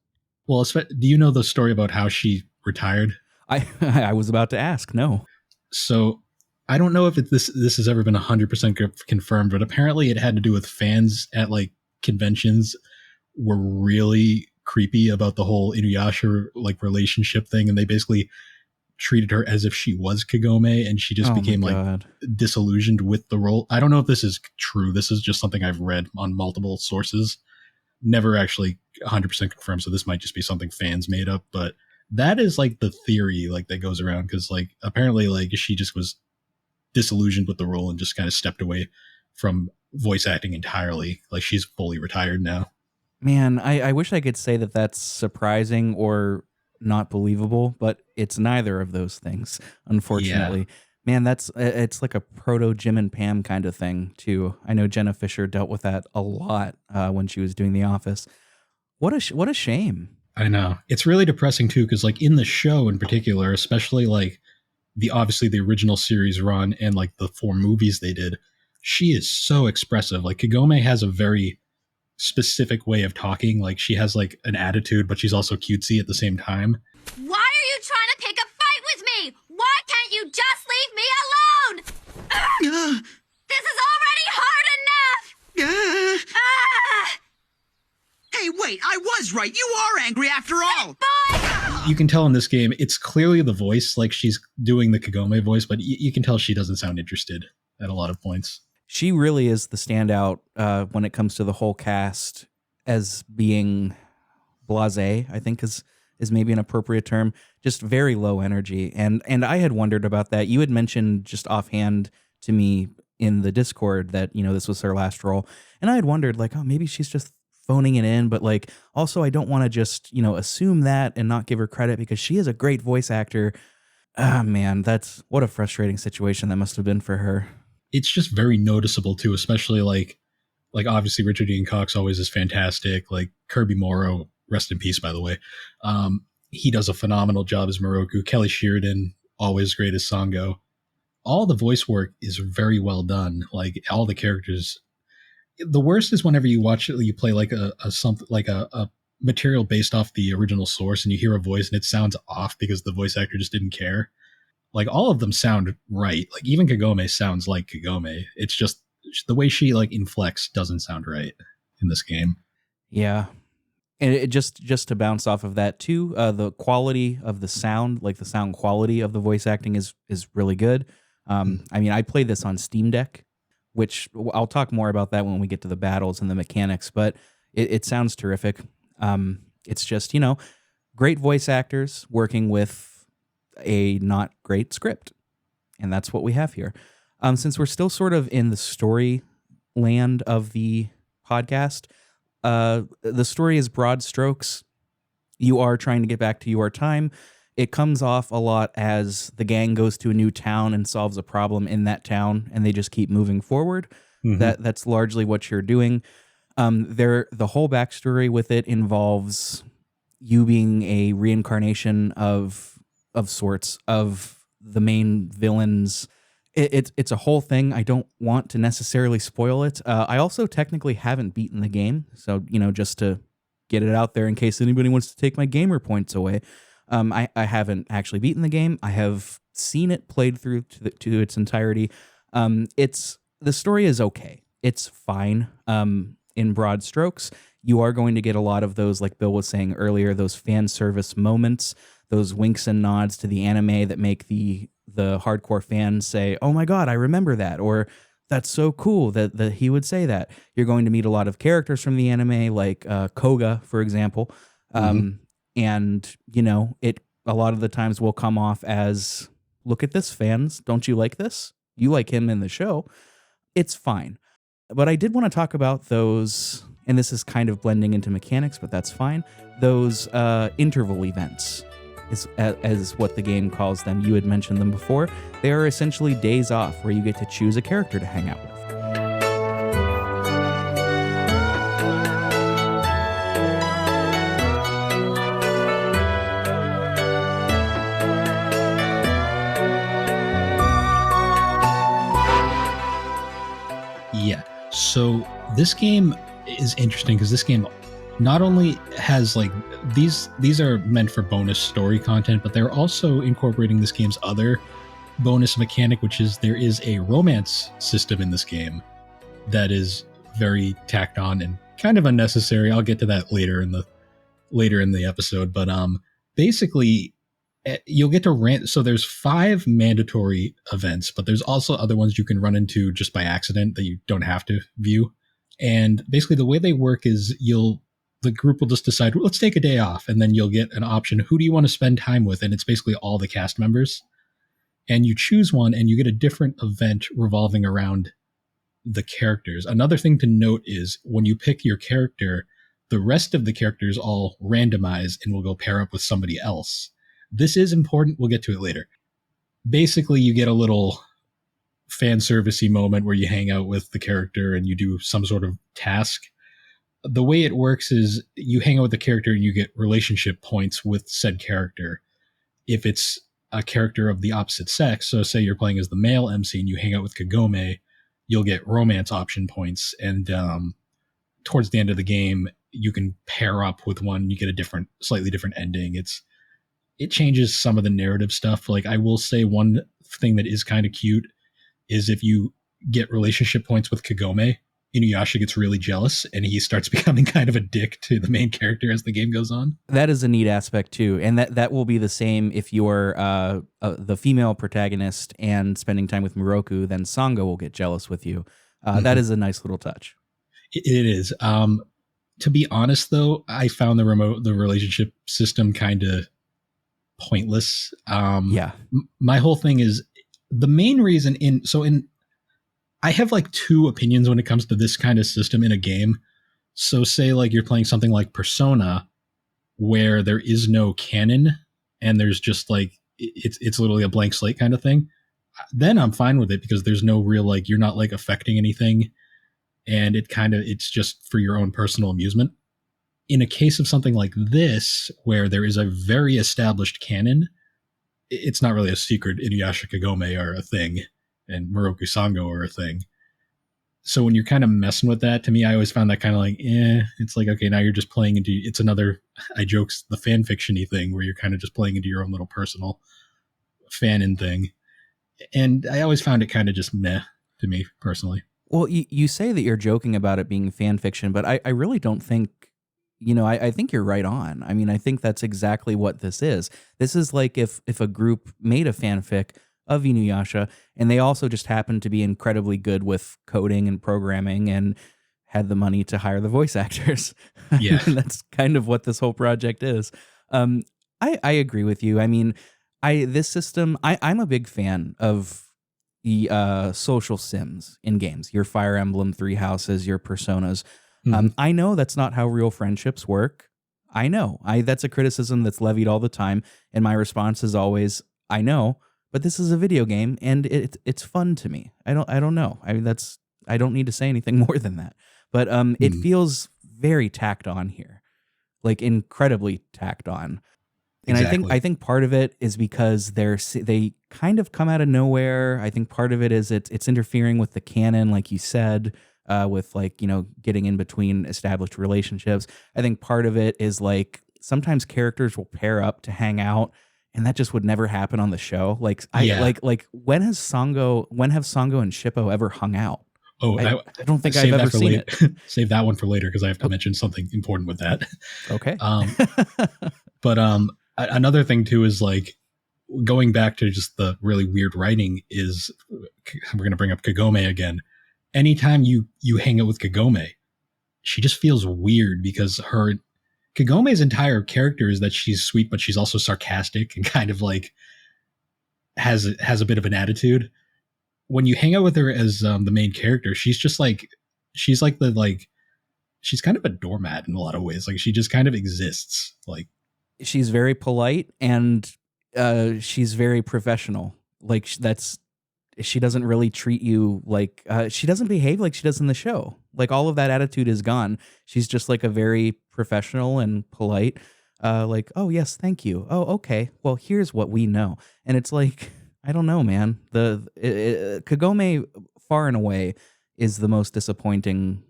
Well, do you know the story about how she retired? I was about to ask. No. So I don't know if this has ever been 100% confirmed, but apparently it had to do with fans at like conventions were really creepy about the whole Inuyasha like relationship thing, and they basically treated her as if she was Kagome, and she just became like disillusioned with the role. I don't know if this is true. This is just something I've read on multiple sources. Never actually 100% confirmed, so this might just be something fans made up, but that is like the theory like that goes around, because like apparently like she just was disillusioned with the role and just kind of stepped away from voice acting entirely. Like she's fully retired now. Man, I wish I could say that that's surprising or not believable, but it's neither of those things, unfortunately. Yeah. Man, it's like a proto Jim and Pam kind of thing too. I know Jenna Fisher dealt with that a lot when she was doing The Office. What a shame. I know. It's really depressing too, because like in the show in particular, especially like obviously the original series run and like the 4 movies they did, she is so expressive. Like Kagome has a very specific way of talking. Like she has like an attitude, but she's also cutesy at the same time. Why are you trying to pick a fight with me? Why can't you just leave me alone? This is already hard enough. Hey, wait, I was right. You are angry after all. Boy! You can tell in this game, it's clearly the voice, like she's doing the Kagome voice, but you can tell she doesn't sound interested at a lot of points. She really is the standout when it comes to the whole cast as being blasé, I think is maybe an appropriate term, just very low energy. And I had wondered about that. You had mentioned just offhand to me in the Discord that, this was her last role. And I had wondered like, oh, maybe she's just phoning it in, but like also I don't want to just assume that and not give her credit, because she is a great voice actor. Man, that's what a frustrating situation that must have been for her. It's just very noticeable too, especially like obviously Richard Dean Cox always is fantastic. Like Kirby Morrow, rest in peace by the way, he does a phenomenal job as Moroku. Kelly Sheridan, always great as Sango. All the voice work is very well done. Like all the characters. The worst is whenever you watch it, you play like a material based off the original source, and you hear a voice and it sounds off because the voice actor just didn't care. Like all of them sound right. Like even Kagome sounds like Kagome. It's just the way she like inflects doesn't sound right. in this game. Yeah. And it just to bounce off of that too, the quality of the sound, like the sound quality of the voice acting is really good. I mean, I played this on Steam Deck, which I'll talk more about that when we get to the battles and the mechanics, but it sounds terrific. It's just, great voice actors working with a not great script. And that's what we have here. Since we're still sort of in the story land of the podcast, the story is broad strokes. You are trying to get back to your time. It comes off a lot as the gang goes to a new town and solves a problem in that town, and they just keep moving forward. That's largely what you're doing. The whole backstory with it involves you being a reincarnation of sorts of the main villains. It's a whole thing. I don't want to necessarily spoil it. I also technically haven't beaten the game, so just to get it out there in case anybody wants to take my gamer points away. I haven't actually beaten the game. I have seen it played through to its entirety. The story is okay. It's fine. In broad strokes, you are going to get a lot of those, like Bill was saying earlier, those fan service moments, those winks and nods to the anime that make the hardcore fans say, "Oh my God, I remember that," or "That's so cool that he would say that." You're going to meet a lot of characters from the anime, like Koga, for example, and it a lot of the times will come off as, "Look at this, fans! Don't you like this? You like him in the show." It's fine, but I did want to talk about those, and this is kind of blending into mechanics, but that's fine. Those interval events. As what the game calls them. You had mentioned them before. They are essentially days off where you get to choose a character to hang out with. Yeah. So this game is interesting because this game not only has like these are meant for bonus story content, but they're also incorporating this game's other bonus mechanic, which is there is a romance system in this game that is very tacked on and kind of unnecessary. I'll get to that later in the episode, but basically you'll get to rant. So there's 5 mandatory events, but there's also other ones you can run into just by accident that you don't have to view. And basically the way they work is the group will just decide, well, let's take a day off. And then you'll get an option. Who do you want to spend time with? And it's basically all the cast members. And you choose one and you get a different event revolving around the characters. Another thing to note is when you pick your character, the rest of the characters all randomize and will go pair up with somebody else. This is important. We'll get to it later. Basically, you get a little fan servicey moment where you hang out with the character and you do some sort of task. The way it works is you hang out with the character and you get relationship points with said character. If it's a character of the opposite sex, so say you're playing as the male MC and you hang out with Kagome, you'll get romance option points. And towards the end of the game, you can pair up with one, you get a slightly different ending. It changes some of the narrative stuff. Like I will say one thing that is kind of cute is if you get relationship points with Kagome, Inuyasha gets really jealous and he starts becoming kind of a dick to the main character as the game goes on. That is a neat aspect too. And that will be the same if you're the female protagonist and spending time with Miroku, then Sango will get jealous with you. That is a nice little touch. It is. To be honest though, I found the relationship system kind of pointless. My whole thing is the main reason I have like 2 opinions when it comes to this kind of system in a game. So say like you're playing something like Persona where there is no canon and there's just like, it's literally a blank slate kind of thing. Then I'm fine with it because there's no real, like, you're not like affecting anything and it's just for your own personal amusement. In a case of something like this, where there is a very established canon, it's not really a secret. Inuyasha Kagome are a thing and Moroku Sango are a thing. So when you're kind of messing with that, to me, I always found that kind of like, it's like, okay, now you're just playing into, it's another, I jokes, the fan fiction-y thing where you're kind of just playing into your own little personal fanon thing. And I always found it kind of just meh to me personally. Well, you say that you're joking about it being fan fiction, but I really don't think, I think you're right on. I mean, I think that's exactly what this is. This is like if a group made a fanfic of Inuyasha and they also just happened to be incredibly good with coding and programming and had the money to hire the voice actors. Yeah. That's kind of what this whole project is. I agree with you. I mean, this system, I'm a big fan of the social sims in games, your Fire Emblem, Three Houses, your Personas. I know that's not how real friendships work. I know. That's a criticism that's levied all the time, and my response is always, I know, but this is a video game, and it's fun to me. I don't know. I mean, I don't need to say anything more than that. But it feels very tacked on here, like incredibly tacked on. And Exactly. I think part of it is because they kind of come out of nowhere. I think part of it is it's interfering with the canon, like you said, with like, getting in between established relationships. I think part of it is like sometimes characters will pair up to hang out, and that just would never happen on the show. Like like when have Sango and Shippo ever hung out? Oh, I don't think I've ever seen it. Save that one for later because I have to mention something important with that. Okay. But another thing too is like going back to just the really weird writing is we're going to bring up Kagome again. Anytime you hang out with Kagome, she just feels weird because Kagome's entire character is that she's sweet, but she's also sarcastic and kind of like has a bit of an attitude. When you hang out with her as the main character, she's just like she's kind of a doormat in a lot of ways. Like she just kind of exists. Like she's very polite and she's very professional. Like she doesn't really treat you like she doesn't behave like she does in the show. Like all of that attitude is gone. She's just like a very professional and polite. Like, oh yes, thank you. Oh, okay. Well, here's what we know. And it's like, I don't know, man. Kagome far and away is the most disappointing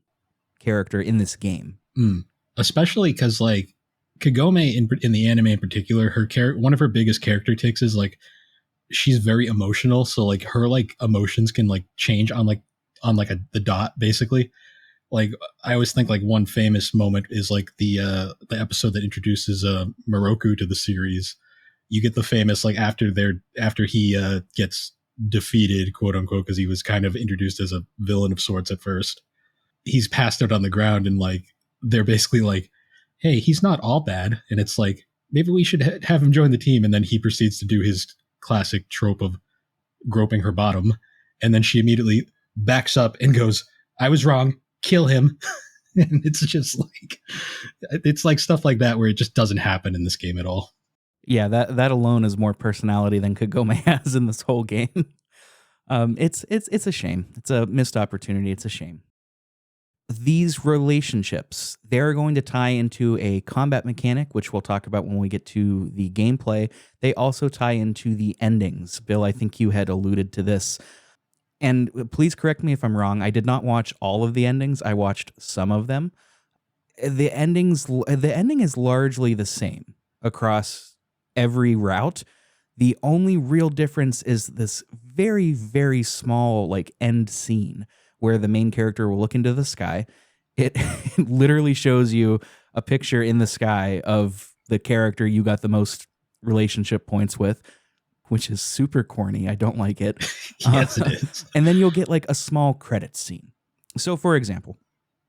character in this game. Especially because like Kagome in the anime in particular, one of her biggest character tics is like she's very emotional. So like her like emotions can like change on the dot basically. Like I always think like one famous moment is like the episode that introduces Moroku to the series. You get the famous like after he gets defeated, quote unquote, because he was kind of introduced as a villain of sorts at first. He's passed out on the ground and like they're basically like, hey, he's not all bad. And it's like, maybe we should have him join the team. And then he proceeds to do his classic trope of groping her bottom. And then she immediately backs up and goes, I was wrong, kill him. And it's like stuff like that where it just doesn't happen in this game at all. Yeah, that alone is more personality than Kagome has in this whole game. It's a shame. It's a missed opportunity. It's a shame. These relationships, they're going to tie into a combat mechanic, which we'll talk about when we get to the gameplay. They also tie into the endings. Bill, I think you had alluded to this. And please correct me if I'm wrong. I did not watch all of the endings. I watched some of them. The ending is largely the same across every route. The only real difference is this very, very small like end scene where the main character will look into the sky. It literally shows you a picture in the sky of the character you got the most relationship points with, which is super corny. I don't like it. Yes, it is. And then you'll get like a small credits scene. So for example,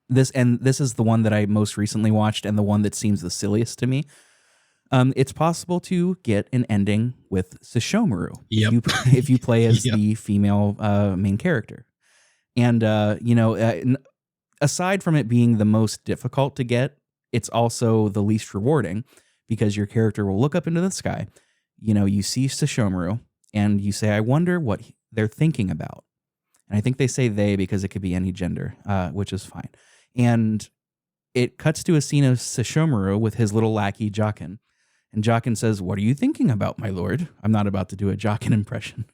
this is the one that I most recently watched and the one that seems the silliest to me. It's possible to get an ending with Sesshomaru if you play as the female main character. And, aside from it being the most difficult to get, it's also the least rewarding because your character will look up into the sky. You see Sesshomaru and you say, I wonder what they're thinking about. And I think they say they because it could be any gender, which is fine. And it cuts to a scene of Sesshomaru with his little lackey, Jockin. And Jockin says, what are you thinking about, my lord? I'm not about to do a Jockin impression.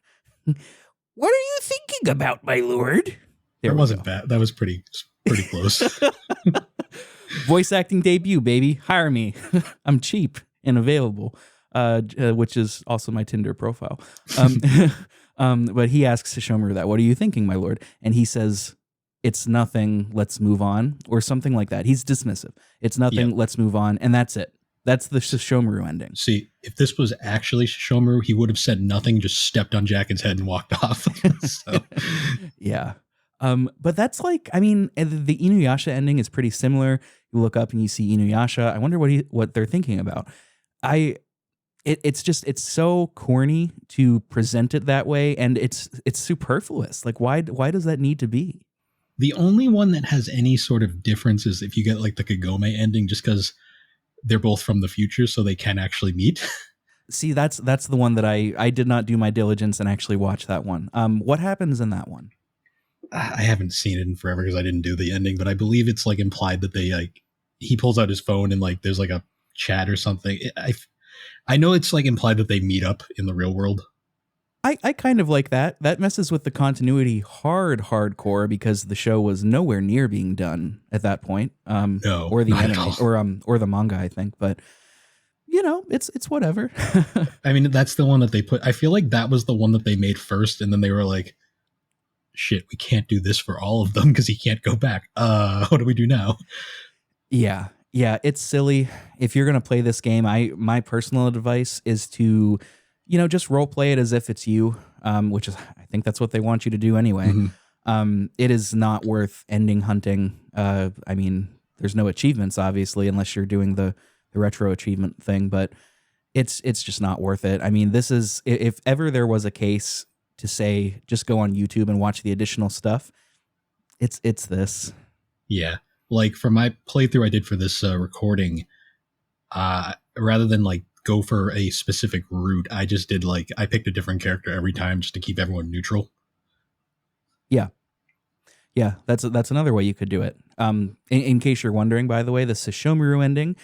What are you thinking about, my lord? That wasn't bad. That was pretty close. Voice acting debut, baby. Hire me. I'm cheap and available, which is also my Tinder profile. But he asks Sesshomaru that, what are you thinking, my lord? And he says, it's nothing, let's move on, or something like that. He's dismissive. It's nothing, let's move on, and that's it. That's the Sesshomaru ending. See, if this was actually Sesshomaru, he would have said nothing, just stepped on Jacket's head and walked off. So. Yeah. But that's like, I mean, the Inuyasha ending is pretty similar. You look up and you see Inuyasha. I wonder what they're thinking about. It's so corny to present it that way, and it's superfluous. Like, why does that need to be? The only one that has any sort of difference is if you get like the Kagome ending, just because they're both from the future, so they can actually meet. See, that's the one that I did not do my diligence and actually watch that one. What happens in that one? I haven't seen it in forever because I didn't do the ending, but I believe it's like implied that they like he pulls out his phone and like there's like a chat or something. I know it's like implied that they meet up in the real world. I kind of like that. That messes with the continuity hardcore because the show was nowhere near being done at that point. No, or the anime or the manga, I think. But you know, it's whatever. I mean, that's the one that they put. I feel like that was the one that they made first, and then they were like, "Shit, we can't do this for all of them because he can't go back. What do we do now?" Yeah, it's silly. If you're gonna play this game, my personal advice is to, just role play it as if it's you, which is, I think that's what they want you to do anyway. Mm-hmm. It is not worth ending hunting. I mean, there's no achievements, obviously, unless you're doing the retro achievement thing, but it's just not worth it. I mean, this is, if ever there was a case to say, just go on YouTube and watch the additional stuff, it's this. Yeah. Like for my playthrough I did for this recording, rather than like go for a specific route, I just did like, I picked a different character every time just to keep everyone neutral. Yeah, that's another way you could do it. In case you're wondering, by the way, the Sesshomaru ending,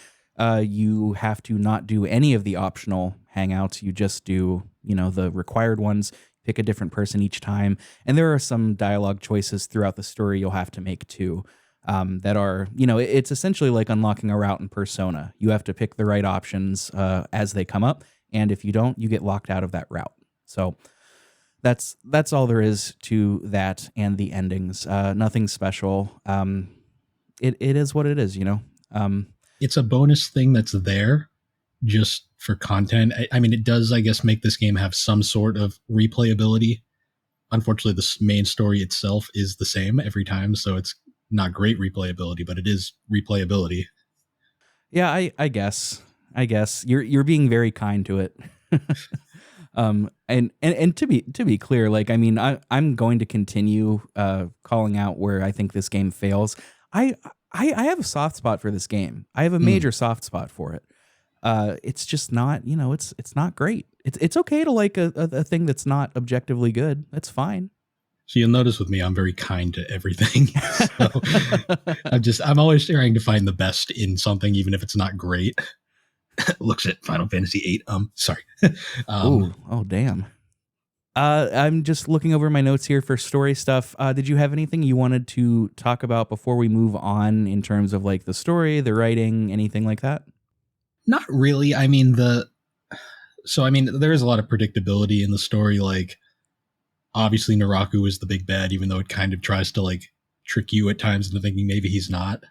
you have to not do any of the optional hangouts. You just do, the required ones, pick a different person each time. And there are some dialogue choices throughout the story you'll have to make too. That are, it's essentially like unlocking a route in Persona. You have to pick the right options as they come up, and if you don't, you get locked out of that route. So that's all there is to that and the endings. Nothing special. It is what it is, It's a bonus thing that's there just for content. I mean, it does, I guess, make this game have some sort of replayability. Unfortunately, the main story itself is the same every time, so it's not great replayability, but it is replayability. Yeah, I guess you're being very kind to it. And to be clear, like, I mean, I'm going to continue calling out where I think this game fails. I have a soft spot for this game. I have a major soft spot for it. It's just not, it's not great. It's okay to like a thing that's not objectively good. That's fine. So you'll notice with me, I'm very kind to everything. So I'm always trying to find the best in something, even if it's not great. Looks at Final Fantasy VIII. Sorry. Oh, damn. I'm just looking over my notes here for story stuff. Did you have anything you wanted to talk about before we move on in terms of like the story, the writing, anything like that? Not really. I mean, there is a lot of predictability in the story. Like, obviously, Naraku is the big bad, even though it kind of tries to like trick you at times into thinking maybe he's not.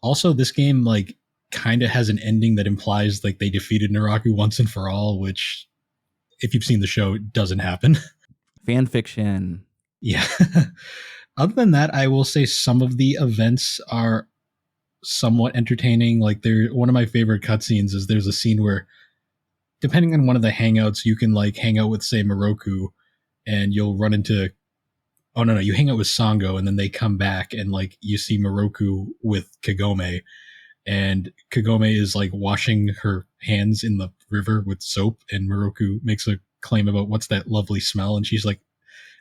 Also, this game like kind of has an ending that implies like they defeated Naraku once and for all, which, if you've seen the show, it doesn't happen. Fan fiction. Yeah. Other than that, I will say some of the events are somewhat entertaining. Like, one of my favorite cutscenes is there's a scene where, depending on one of the hangouts, you can like hang out with, say, Moroku, and you'll run into, you hang out with Sango, and then they come back and like you see Moroku with Kagome, and Kagome is like washing her hands in the river with soap, and Moroku makes a claim about what's that lovely smell, and she's like,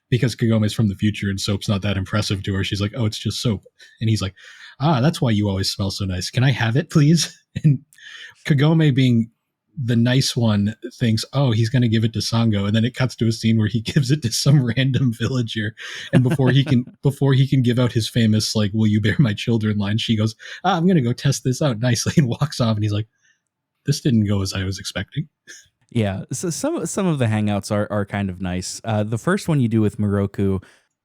because Kagome's from the future and soap's not that impressive to her, she's like, oh, it's just soap. And he's like, that's why you always smell so nice. Can I have it, please? And Kagome, being the nice one, thinks, oh, he's going to give it to Sango, and then it cuts to a scene where he gives it to some random villager, and before he can give out his famous like, will you bear my children line, she goes, I'm going to go test this out nicely, and walks off, and he's like, this didn't go as I was expecting. Yeah, so some of the hangouts are kind of nice. The first one you do with Moroku,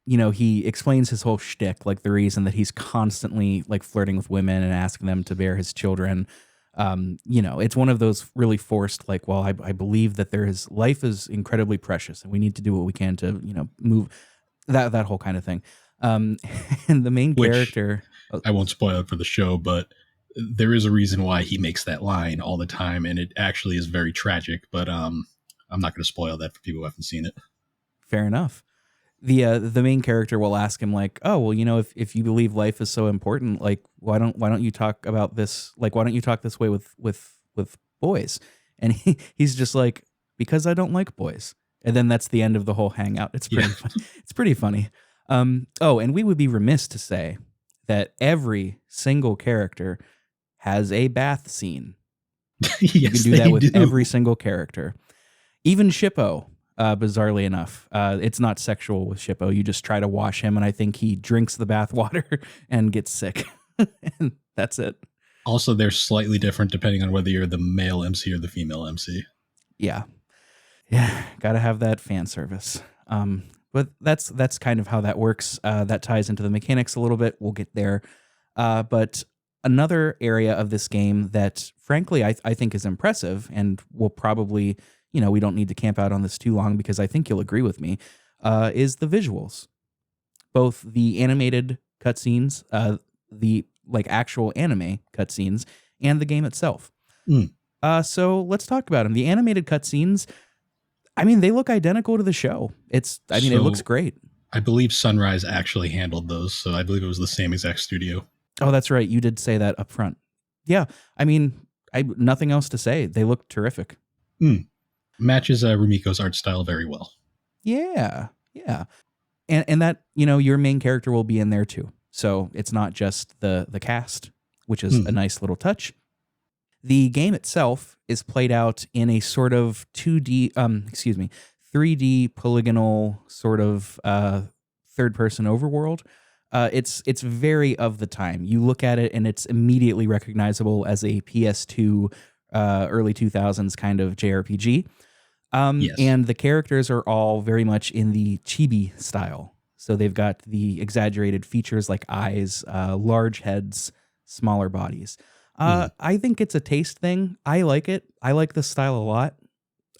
he explains his whole shtick, like the reason that he's constantly like flirting with women and asking them to bear his children. It's one of those really forced, like, well, I believe that life is incredibly precious and we need to do what we can to, move that whole kind of thing. And the main Which, character, I won't spoil it for the show, but there is a reason why he makes that line all the time. And it actually is very tragic, but, I'm not going to spoil that for people who haven't seen it. fair enough. The main character will ask him like, oh, well, if you believe life is so important, like why don't you talk about this, like why don't you talk this way with boys? And he's just like, because I don't like boys. And then that's the end of the whole hangout. It's pretty it's pretty funny. And we would be remiss to say that every single character has a bath scene. Yes, You can do that with every single character. Even Shippo. Bizarrely enough, it's not sexual with Shippo. You just try to wash him, and I think he drinks the bath water and gets sick. And that's it. Also, they're slightly different depending on whether you're the male MC or the female MC. Yeah. Gotta have that fan service. But that's kind of how that works. That ties into the mechanics a little bit. We'll get there. But another area of this game that, frankly, I think is impressive, and will probably, we don't need to camp out on this too long because I think you'll agree with me, is the visuals. Both the animated cutscenes, the like actual anime cutscenes, and the game itself. So let's talk about them. The animated cutscenes, they look identical to the show. It looks great. I believe Sunrise actually handled those, so I believe it was the same exact studio. Oh, that's right. You did say that up front. Yeah, nothing else to say. They look terrific. Matches Rumiko's art style very well. Yeah. And that, your main character will be in there too. So it's not just the cast, which is a nice little touch. The game itself is played out in a sort of 3D polygonal sort of third-person overworld. It's very of the time. You look at it and it's immediately recognizable as a PS2 early 2000s kind of JRPG. Yes. And the characters are all very much in the chibi style. So they've got the exaggerated features like eyes, large heads, smaller bodies. I think it's a taste thing. I like it. I like this style a lot.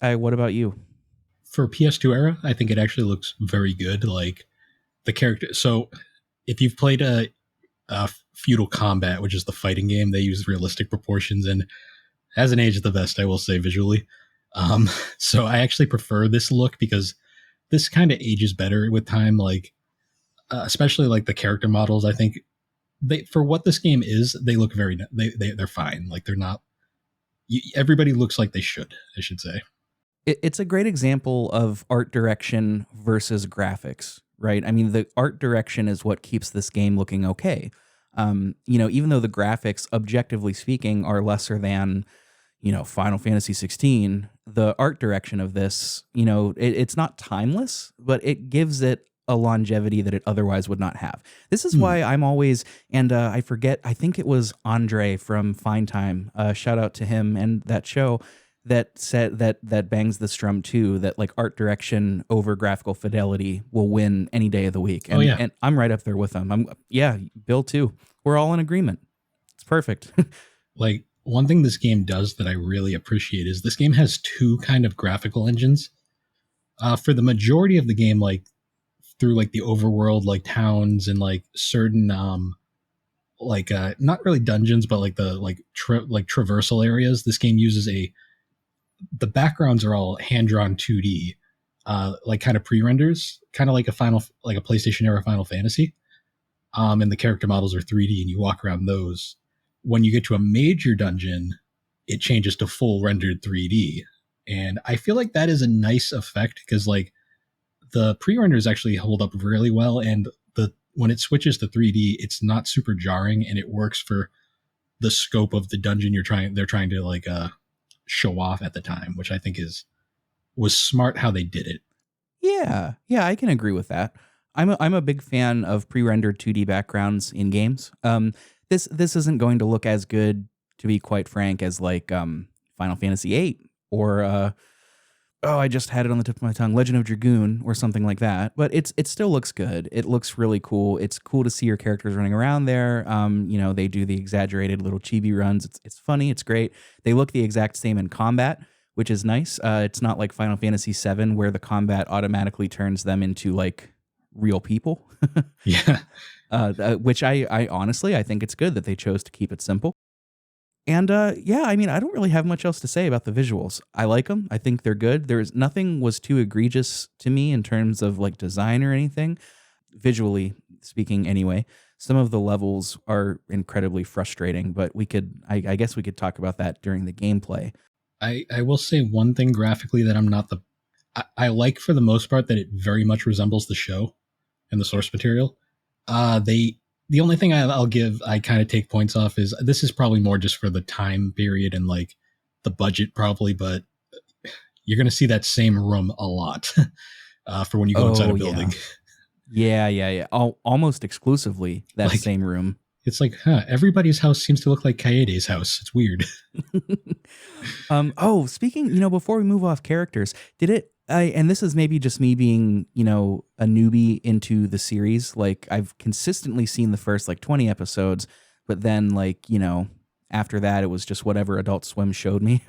What about you? For PS2 era, I think it actually looks very good. Like the character. So if you've played a Feudal Combat, which is the fighting game, they use realistic proportions and hasn't aged the best, I will say, visually. So I actually prefer this look because this kind of ages better with time. Like, especially like the character models, I think for what this game is, they look they're fine. Like they're not, everybody looks like they should, I should say. It's a great example of art direction versus graphics, right? The art direction is what keeps this game looking okay. Even though the graphics, objectively speaking, are lesser than, Final Fantasy 16, the art direction of this, it's not timeless, but it gives it a longevity that it otherwise would not have. This is why I'm always, and I forget, I think it was Andre from Fine Time, shout out to him and that show, that said that bangs this drum too, that like art direction over graphical fidelity will win any day of the week. And, and I'm right up there with them. Bill too. We're all in agreement. It's perfect. Like one thing this game does that I really appreciate is this game has two kind of graphical engines. For the majority of the game, like through like the overworld, like towns and like certain not really dungeons, but like the traversal areas, this game uses the backgrounds are all hand-drawn 2D, like kind of pre-renders, kind of like a PlayStation era Final Fantasy. And the character models are 3D and you walk around those. When you get to a major dungeon, it changes to full rendered 3D. And I feel like that is a nice effect because like the pre-renders actually hold up really well. And when it switches to 3D, it's not super jarring and it works for the scope of the dungeon they're trying to like, show off at the time, which I think was smart how they did it. Yeah, I can agree with that. I'm a big fan of pre-rendered 2D backgrounds in games. This isn't going to look as good, to be quite frank, as like Final Fantasy VIII or oh, I just had it on the tip of my tongue, Legend of Dragoon or something like that. But it still looks good. It looks really cool. It's cool to see your characters running around there. They do the exaggerated little chibi runs. It's funny. It's great. They look the exact same in combat, which is nice. It's not like Final Fantasy VII where the combat automatically turns them into like real people. Yeah. Which I honestly, I think it's good that they chose to keep it simple. And yeah, I mean, I don't really have much else to say about the visuals. I like them. I think they're good. There's nothing was too egregious to me in terms of like design or anything. Visually speaking, anyway, some of the levels are incredibly frustrating, but I guess we could talk about that during the gameplay. I will say one thing graphically that I like for the most part that it very much resembles the show and the source material. The only thing I kind of take points off is this is probably more just for the time period and like the budget probably, but you're going to see that same room a lot for when you go inside a building. Yeah. Almost exclusively that Like, same room. It's like, everybody's house seems to look like Kaede's house. It's weird. Speaking, before we move off characters, and this is maybe just me being, a newbie into the series. Like I've consistently seen the first like 20 episodes, but then like, after that, it was just whatever Adult Swim showed me.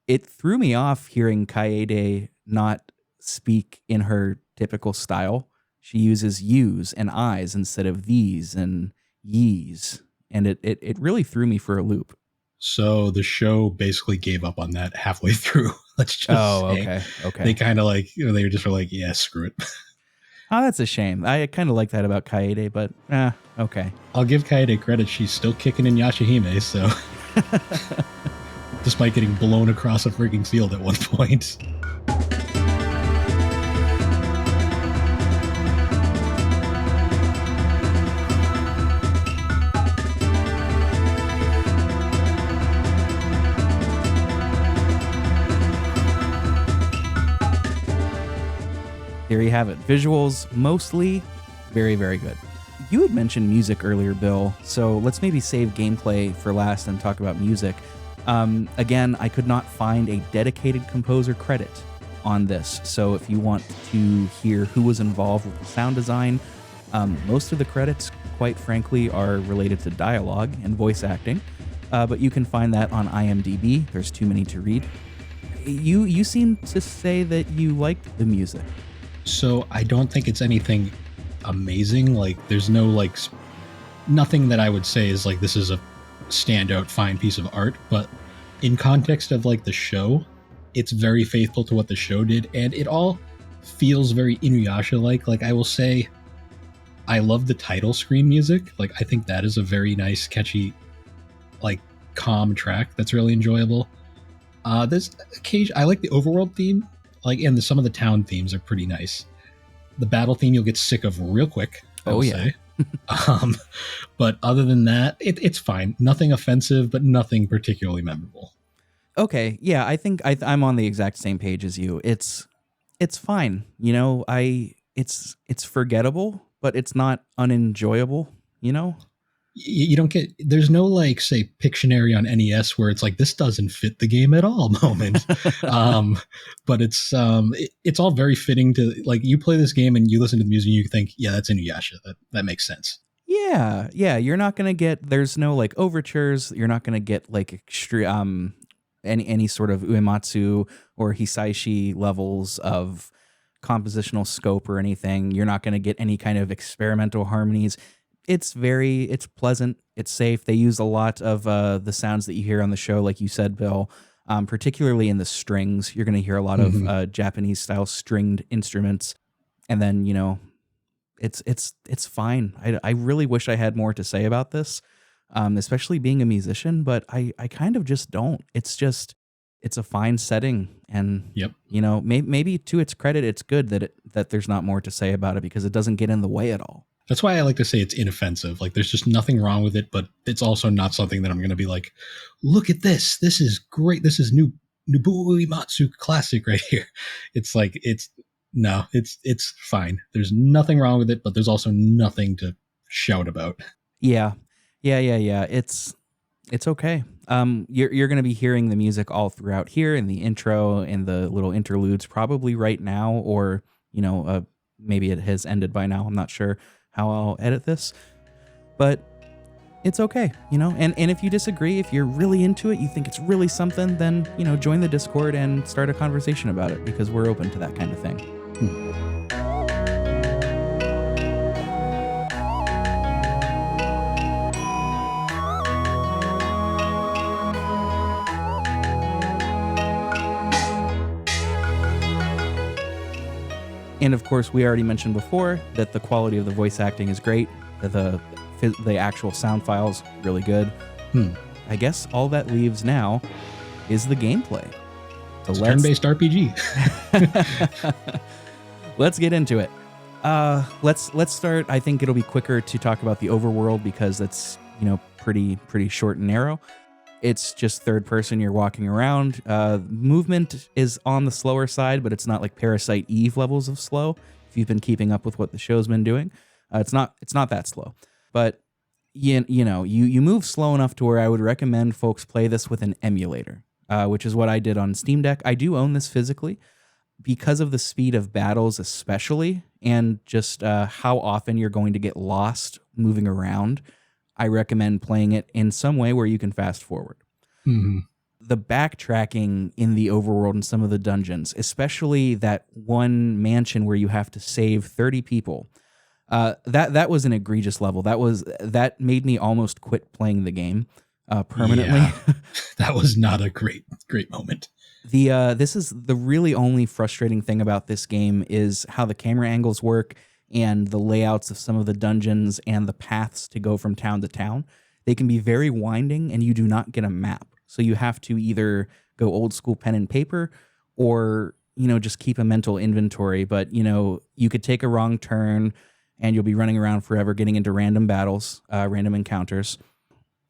It threw me off hearing Kaede not speak in her typical style. She uses yous and I's instead of these and yees. And it really threw me for a loop. So the show basically gave up on that halfway through. Let's just say. Okay. They kind of like, they were just like, yeah, screw it. Oh, that's a shame. I kind of like that about Kaede, but okay. I'll give Kaede credit. She's still kicking in Yashahime, so despite getting blown across a freaking field at one point. There you have it. Visuals, mostly very, very good. You had mentioned music earlier, Bill, so let's maybe save gameplay for last and talk about music. Again, I could not find a dedicated composer credit on this, so if you want to hear who was involved with the sound design, most of the credits, quite frankly, are related to dialogue and voice acting, but you can find that on IMDb. There's too many to read. You seem to say that you liked the music. So I don't think it's anything amazing. Like there's no like nothing that I would say is like this is a standout fine piece of art, but in context of like the show, it's very faithful to what the show did, and it all feels very Inuyasha like. Like I will say I love the title screen music. Like I think that is a very nice, catchy, like calm track that's really enjoyable. There's occasion I like the overworld theme. Like, and some of the town themes are pretty nice. The battle theme you'll get sick of real quick. I will say. But other than that, it's fine. Nothing offensive, but nothing particularly memorable. Okay, yeah, I think I'm on the exact same page as you. It's fine. It's forgettable, but it's not unenjoyable. You don't get, there's no like say Pictionary on NES where it's like this doesn't fit the game at all moment. But it's all very fitting to like you play this game and you listen to the music and you think, yeah, that's Inuyasha. That makes sense. Yeah, you're not gonna get, there's no like overtures. You're not gonna get like extreme any sort of Uematsu or Hisaishi levels of compositional scope or anything. You're not gonna get any kind of experimental harmonies. It's pleasant. It's safe. They use a lot of the sounds that you hear on the show, like you said, Bill, particularly in the strings. You're going to hear a lot of Japanese style stringed instruments. And then, it's fine. I really wish I had more to say about this, especially being a musician, but I kind of just don't. It's a fine setting. And, maybe to its credit, it's good that there's not more to say about it because it doesn't get in the way at all. That's why I like to say it's inoffensive. Like there's just nothing wrong with it, but it's also not something that I'm going to be like, look at this. This is great. This is Nobuo Uematsu classic right here. It's like, it's fine. There's nothing wrong with it, but there's also nothing to shout about. Yeah. It's It's okay. You're going to be hearing the music all throughout here in the intro and the little interludes probably right now, or maybe it has ended by now. I'm not sure how I'll edit this, but it's okay, And if you disagree, if you're really into it, you think it's really something, then join the Discord and start a conversation about it, because we're open to that kind of thing. And of course, we already mentioned before that the quality of the voice acting is great. The actual sound file's really good. I guess all that leaves now is the gameplay. So turn-based RPG. Let's get into it. Let's start. I think it'll be quicker to talk about the overworld because that's pretty short and narrow. It's just third person. You're walking around. Movement is on the slower side, but it's not like Parasite Eve levels of slow. If you've been keeping up with what the show's been doing, it's not that slow. But you move slow enough to where I would recommend folks play this with an emulator, which is what I did on Steam Deck. I do own this physically because of the speed of battles, especially, and just how often you're going to get lost moving around. I recommend playing it in some way where you can fast forward. Mm-hmm. The backtracking in the overworld and some of the dungeons, especially that one mansion where you have to save 30 people, that was an egregious level. That made me almost quit playing the game permanently. Yeah, that was not a great moment. This is the really only frustrating thing about this game is how the camera angles work and the layouts of some of the dungeons and the paths to go from town to town. They can be very winding and you do not get a map. So you have to either go old school pen and paper or, just keep a mental inventory. But, you could take a wrong turn and you'll be running around forever getting into random battles, random encounters,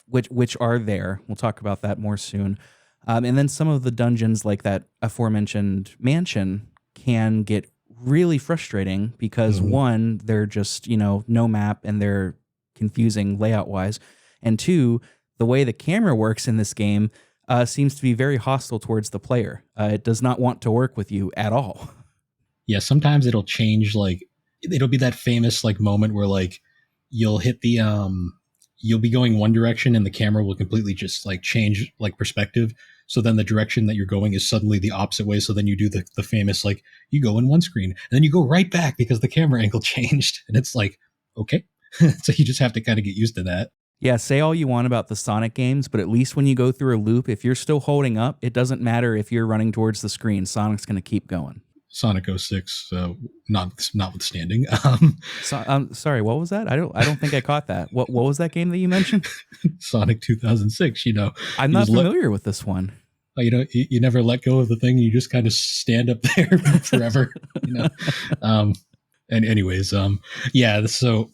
which are there. We'll talk about that more soon. And then some of the dungeons like that aforementioned mansion can get really frustrating because one, they're just, no map and they're confusing layout wise. And two, the way the camera works in this game seems to be very hostile towards the player. It does not want to work with you at all. Yeah, sometimes it'll change, it'll be that famous moment where you'll hit the you'll be going one direction and the camera will completely just change perspective. So then the direction that you're going is suddenly the opposite way. So then you do the famous, you go in one screen and then you go right back because the camera angle changed. And it's okay. So you just have to kind of get used to that. Yeah, say all you want about the Sonic games, but at least when you go through a loop, if you're still holding up, it doesn't matter if you're running towards the screen. Sonic's going to keep going. Sonic 06, notwithstanding. Sorry, what was that? I don't think I caught that. What was that game that you mentioned? Sonic 2006. I'm not familiar with this one. You never let go of the thing. You just kind of stand up there forever. And anyways, yeah. So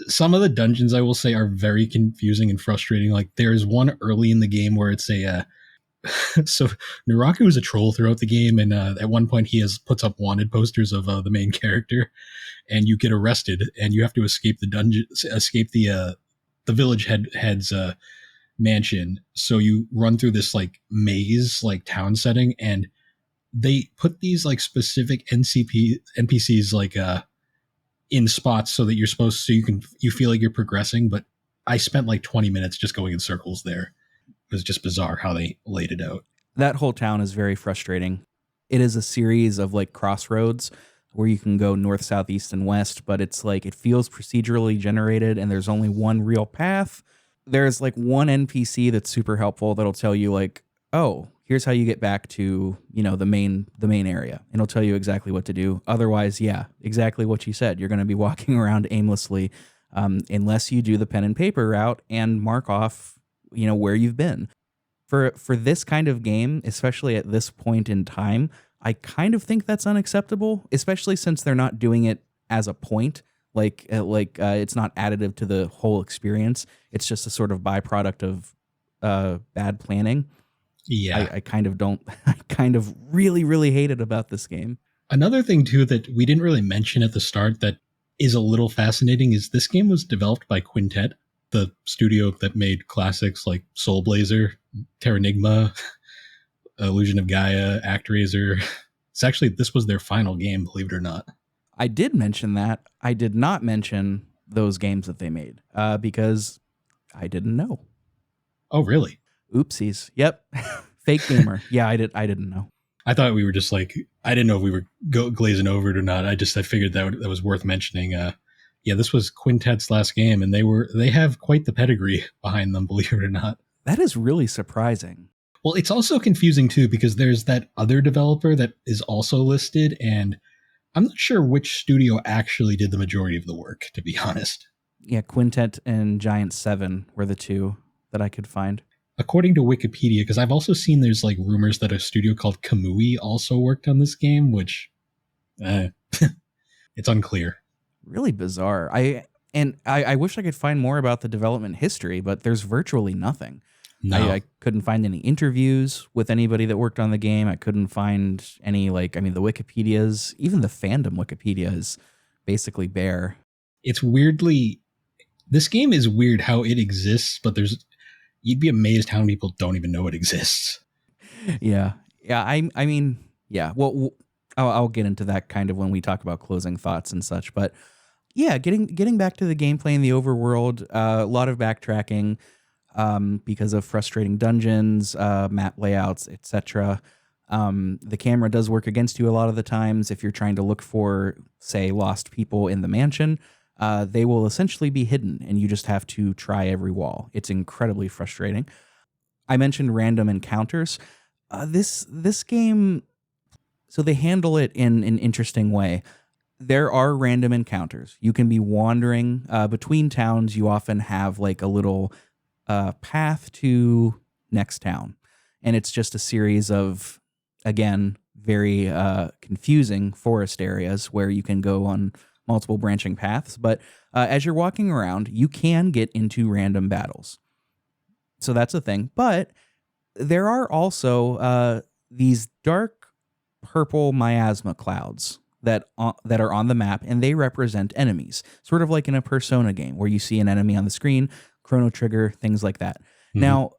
some of the dungeons I will say are very confusing and frustrating. There's one early in the game where it's so Naraku is a troll throughout the game, and at one point he puts up wanted posters of the main character, and you get arrested, and you have to escape the dungeon, escape the village head's mansion. So you run through this maze town setting, and they put these specific NPCs in spots so that you feel like you're progressing. But I spent 20 minutes just going in circles there. It was just bizarre how they laid it out. That whole town is very frustrating. It is a series of crossroads where you can go north, south, east, and west, but it's it feels procedurally generated and there's only one real path. There's one NPC that's super helpful that'll tell you oh, here's how you get back to, the main area. And it'll tell you exactly what to do. Otherwise, yeah, exactly what you said. You're going to be walking around aimlessly unless you do the pen and paper route and mark off where you've been. For this kind of game, especially at this point in time, I kind of think that's unacceptable, especially since they're not doing it as a point. It's not additive to the whole experience. It's just a sort of byproduct of bad planning. Yeah. I kind of really, really hate it about this game. Another thing too that we didn't really mention at the start that is a little fascinating is this game was developed by Quintet. the studio that made classics like Soul Blazer, Terranigma, Illusion of Gaia, ActRaiser. This was their final game, believe it or not. I did mention that. I did not mention those games that they made because I didn't know. Oh, really? Oopsies. Yep. Fake gamer. Yeah, I didn't know. I thought we were just like, I didn't know if we were glazing over it or not. I figured that was worth mentioning. Yeah, this was Quintet's last game, and they have quite the pedigree behind them, believe it or not. That is really surprising. Well, it's also confusing too, because there's that other developer that is also listed, and I'm not sure which studio actually did the majority of the work, to be honest. Yeah, Quintet and Giant 7 were the two that I could find. According to Wikipedia, because I've also seen there's like rumors that a studio called Kamui also worked on this game, which it's unclear. Really bizarre. I wish I could find more about the development history, but there's virtually nothing. No. I couldn't find any interviews with anybody that worked on the game. I couldn't find any, the Wikipedias, even the fandom Wikipedia is basically bare. It's this game is weird how it exists, but you'd be amazed how many people don't even know it exists. Yeah. Yeah. I mean, yeah. Well, I'll get into that kind of when we talk about closing thoughts and such. But yeah, getting back to the gameplay in the overworld, a lot of backtracking because of frustrating dungeons, map layouts, etc. The camera does work against you a lot of the times. If you're trying to look for, say, lost people in the mansion, they will essentially be hidden, and you just have to try every wall. It's incredibly frustrating. I mentioned random encounters. This game, so they handle it in an interesting way. There are random encounters. You can be wandering between towns. You often have like a little path to next town, and it's just a series of, again, very confusing forest areas where you can go on multiple branching paths. But as you're walking around, you can get into random battles. So that's a thing. But there are also these dark purple miasma clouds that are on the map, and they represent enemies, sort of like in a Persona game where you see an enemy on the screen, Chrono Trigger, things like that. Mm-hmm. Now,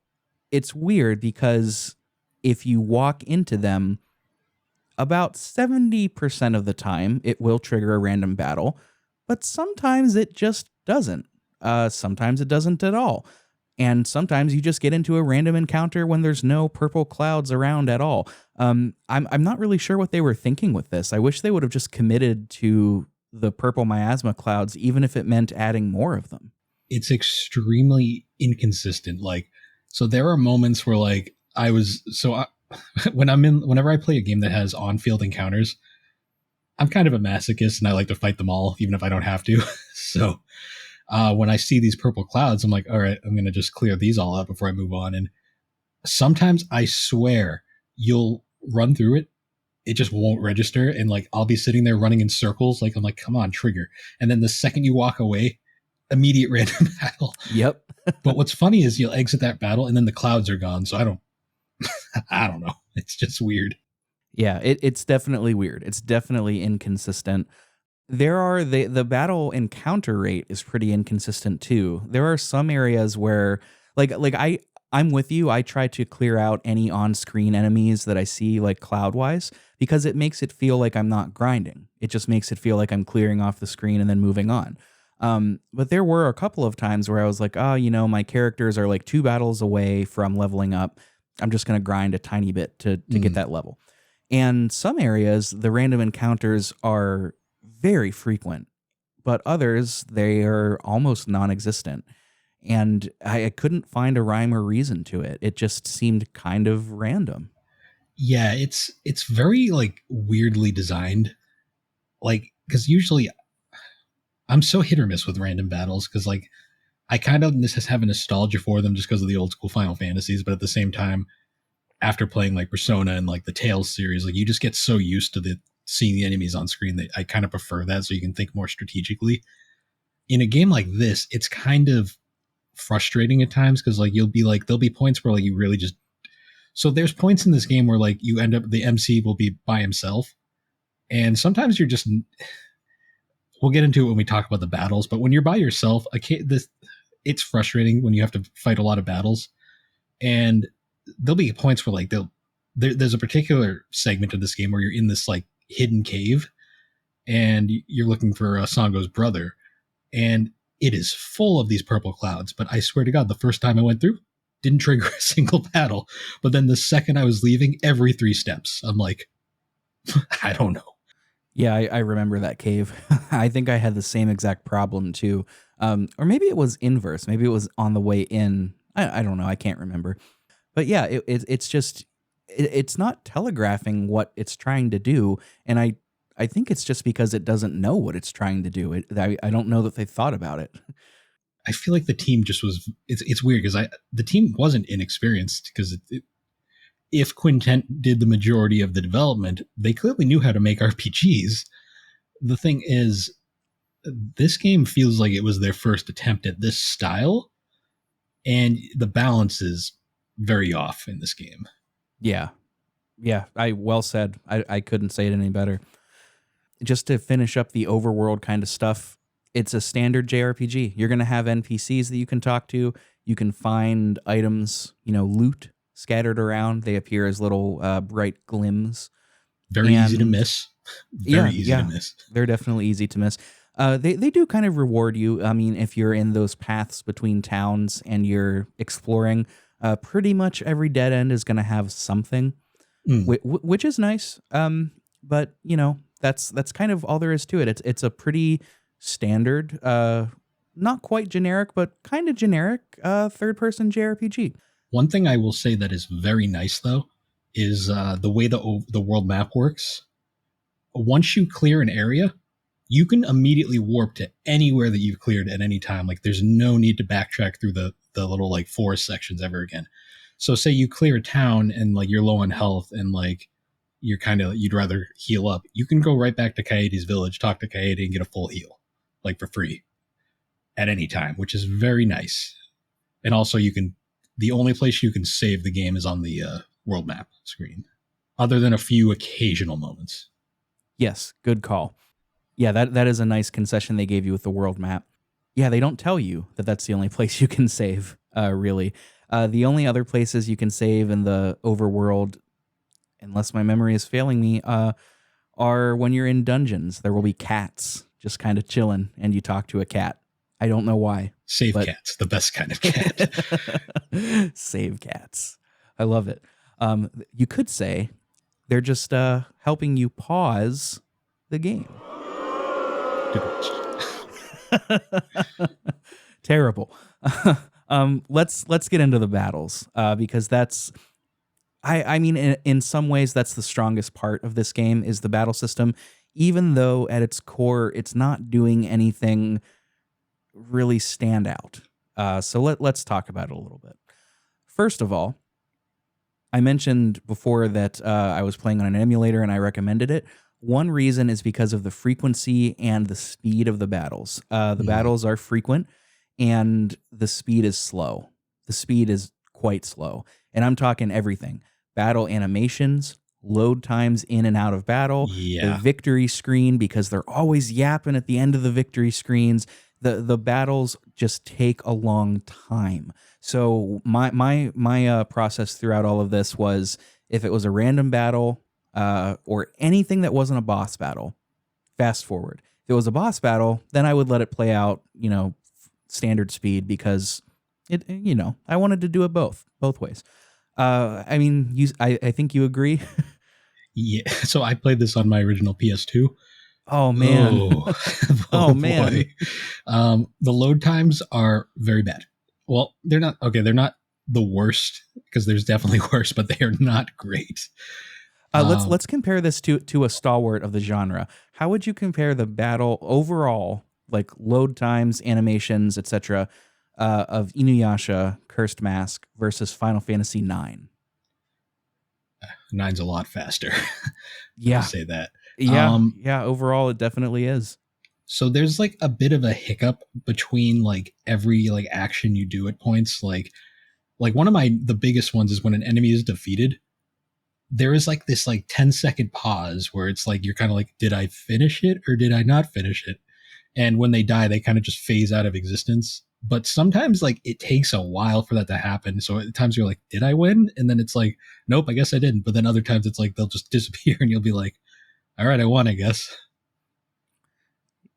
it's weird because if you walk into them, about 70% of the time, it will trigger a random battle, but sometimes it just doesn't. Sometimes it doesn't at all. And sometimes you just get into a random encounter when there's no purple clouds around at all. I'm not really sure what they were thinking with this. I wish they would have just committed to the purple miasma clouds, even if it meant adding more of them. It's extremely inconsistent. So there are moments where whenever I play a game that has on-field encounters, I'm kind of a masochist and I like to fight them all, even if I don't have to. So when I see these purple clouds, I'm like, all right, I'm going to just clear these all out before I move on. And sometimes I swear you'll run through it. It just won't register. And I'll be sitting there running in circles. I'm like, come on, trigger. And then the second you walk away, immediate random battle. Yep. But what's funny is you'll exit that battle and then the clouds are gone. So I don't know. It's just weird. Yeah, it's definitely weird. It's definitely inconsistent. There are the battle encounter rate is pretty inconsistent too. There are some areas where I'm with you. I try to clear out any on-screen enemies that I see cloud-wise because it makes it feel like I'm not grinding. It just makes it feel like I'm clearing off the screen and then moving on. But there were a couple of times where I was like, my characters are 2 battles away from leveling up. I'm just going to grind a tiny bit to get that level. And some areas, the random encounters are very frequent, but others, they are almost non-existent. And I couldn't find a rhyme or reason to it. It just seemed kind of random. Yeah, it's very weirdly designed. Because usually I'm so hit or miss with random battles because I kind of have a nostalgia for them just because of the old school Final Fantasies, but at the same time, after playing Persona and the Tales series, you just get so used to seeing the enemies on screen that I kind of prefer that so you can think more strategically. In a game like this, it's kind of frustrating at times because there'll be points where you really just. So there's points in this game where you end up the MC will be by himself, and sometimes you're just. We'll get into it when we talk about the battles, but when you're by yourself, it's frustrating when you have to fight a lot of battles, and there'll be points where like there's a particular segment of this game where you're in this like hidden cave, and you're looking for Sango's brother, and it is full of these purple clouds. But I swear to God, the first time I went through, didn't trigger a single battle. But then the second I was leaving, every 3 steps, I'm like, I don't know. Yeah, I remember that cave. I think I had the same exact problem too. Or maybe it was inverse. Maybe it was on the way in. I don't know. I can't remember. But yeah, it's just, it's not telegraphing what it's trying to do. And I think it's just because it doesn't know what it's trying to do. I don't know that they thought about it. I feel like the team just was. It's weird because the team wasn't inexperienced, because if Quintet did the majority of the development, they clearly knew how to make RPGs. The thing is, this game feels like it was their first attempt at this style, and the balance is very off in this game. Yeah. Well said. I couldn't say it any better. Just to finish up the overworld kind of stuff, it's a standard JRPG. You're going to have NPCs that you can talk to. You can find items, loot scattered around. They appear as little bright glims. Very easy to miss. Very easy to miss. They're definitely easy to miss. They do kind of reward you. I mean, if you're in those paths between towns and you're exploring, pretty much every dead end is going to have something, which is nice. But that's kind of all there is to it. It's a pretty standard, not quite generic, but kind of generic third-person JRPG. One thing I will say that is very nice, though, is the way the world map works. Once you clear an area, you can immediately warp to anywhere that you've cleared at any time. Like, there's no need to backtrack through the little like forest sections ever again. So say you clear a town and like you're low on health and like you'd rather heal up, you can go right back to Kaede's village, talk to Kaede, and get a full heal, like for free at any time, which is very nice. And also the only place you can save the game is on the world map screen, other than a few occasional moments. Yes, good call. Yeah, that is a nice concession they gave you with the world map. Yeah, they don't tell you that that's the only place you can save, really. The only other places you can save in the overworld, unless my memory is failing me, are when you're in dungeons. There will be cats just kind of chilling, and you talk to a cat. I don't know why. Cats, the best kind of cat. Save cats. I love it. You could say they're just helping you pause the game. Terrible. Let's get into the battles, because that's, I mean, in some ways, that's the strongest part of this game is the battle system, even though at its core, it's not doing anything really stand out. So let's talk about it a little bit. First of all, I mentioned before that I was playing on an emulator and I recommended it. One reason is because of the frequency and the speed of the battles. The battles are frequent and the speed is slow. The speed is quite slow. And I'm talking everything. Battle animations, load times in and out of battle, the victory screen, because they're always yapping at the end of the victory screens. The battles just take a long time. So my process throughout all of this was, if it was a random battle or anything that wasn't a boss battle, fast forward. If it was a boss battle, then I would let it play out, standard speed, because I wanted to do it both ways. I mean, I think you agree. Yeah. So I played this on my original PS2. Oh man. Oh man. The load times are very bad. Well, they're not the worst, because there's definitely worse, but they are not great. Let's compare this to a stalwart of the genre. How would you compare the battle overall, like load times, animations, etc., of Inuyasha Cursed Mask versus Final Fantasy IX? 9's a lot faster. Yeah. I'll say that. Yeah. Overall, it definitely is. So there's like a bit of a hiccup between like every like action you do at points. Like one of the biggest ones is when an enemy is defeated, there is like this like 10-second pause where it's like, you're kind of like, did I finish it or did I not finish it? And when they die, they kind of just phase out of existence. but sometimes like it takes a while for that to happen. So at times you're like, did I win? And then it's like, nope, I guess I didn't. But then other times it's like they'll just disappear and you'll be like, all right, I won, I guess.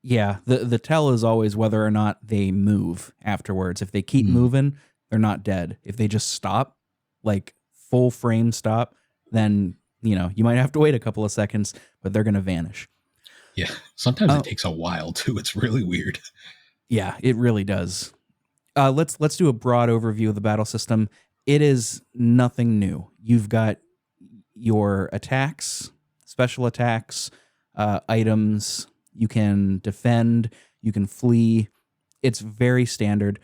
Yeah, the tell is always whether or not they move afterwards. If they keep moving, they're not dead. If they just stop, like full frame stop, then you might have to wait a couple of seconds, but they're gonna vanish. Yeah, sometimes it takes a while too. It's really weird. Yeah, it really does. Let's do a broad overview of the battle system. It is nothing new. You've got your attacks, special attacks, items. You can defend. You can flee. It's very standard.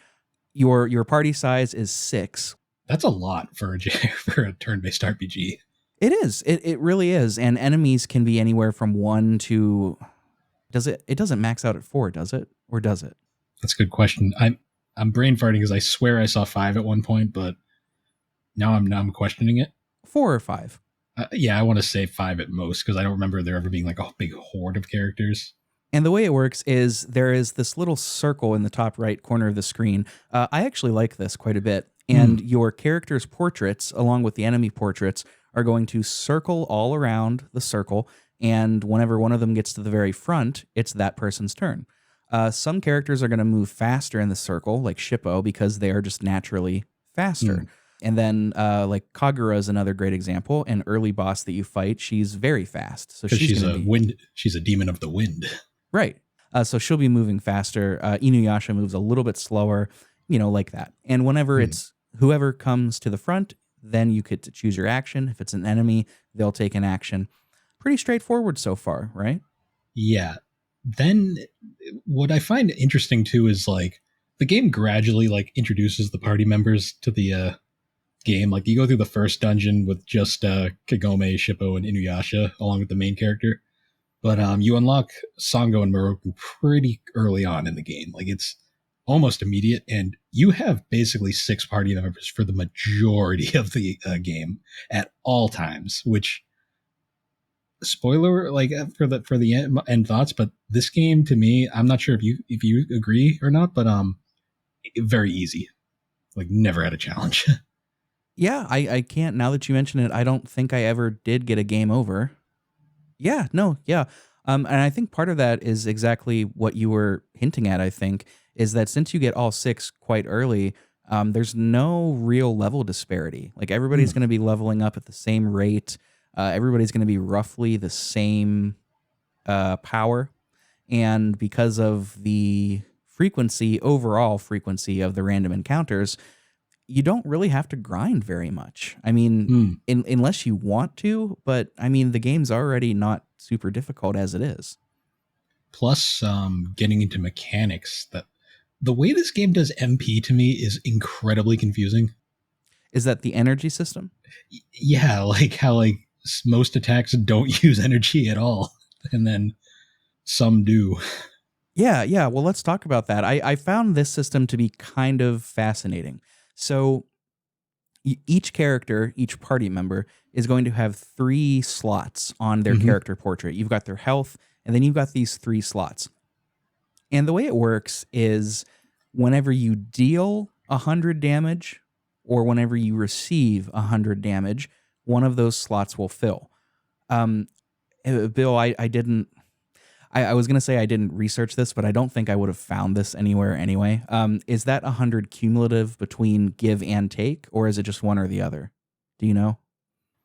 Your party size is 6. That's a lot for for a turn-based RPG. It is. It really is. And enemies can be anywhere from 1 to. Does it? It doesn't max out at 4, does it? Or does it? That's a good question. I'm brain farting because I swear I saw 5 at one point, but now I'm questioning it. 4 or 5? Yeah, I want to say 5 at most because I don't remember there ever being like a big horde of characters. And the way it works is there is this little circle in the top right corner of the screen. I actually like this quite a bit. And your character's portraits, along with the enemy portraits, are going to circle all around the circle. And whenever one of them gets to the very front, it's that person's turn. Some characters are going to move faster in the circle, like Shippo, because they are just naturally faster. And then like Kagura is another great example. An early boss that you fight, she's very fast. So she's a wind. She's a demon of the wind. Right. So she'll be moving faster. Inuyasha moves a little bit slower, like that. And whenever it's whoever comes to the front, then you get to choose your action. If it's an enemy, they'll take an action. Pretty straightforward so far, right? Yeah. Then what I find interesting too is like the game gradually like introduces the party members to the game. Like you go through the first dungeon with just Kagome, Shippo, and Inuyasha along with the main character. But you unlock Sango and Moroku pretty early on in the game. Like it's almost immediate, and you have basically 6 party members for the majority of the game at all times. Which, spoiler, like for the end thoughts, but this game to me, I'm not sure if you agree or not, but very easy. Like never had a challenge. Yeah, I can't. Now that you mention it, I don't think I ever did get a game over. Yeah, no, yeah. And I think part of that is exactly what you were hinting at, I think, is that since you get all 6 quite early, there's no real level disparity. Like everybody's going to be leveling up at the same rate. Everybody's going to be roughly the same power. And because of the overall frequency of the random encounters, you don't really have to grind very much. I mean, unless you want to, but I mean, the game's already not super difficult as it is. Plus, getting into mechanics, that the way this game does MP to me is incredibly confusing. Is that the energy system? Yeah, like how like most attacks don't use energy at all, and then some do. Yeah. Well, let's talk about that. I found this system to be kind of fascinating. So each character, each party member is going to have 3 slots on their character portrait. You've got their health, and then you've got these 3 slots. And the way it works is whenever you deal 100 damage or whenever you receive 100 damage, one of those slots will fill. Bill, I was going to say I didn't research this, but I don't think I would have found this anywhere anyway. Is that 100 cumulative between give and take, or is it just one or the other? Do you know?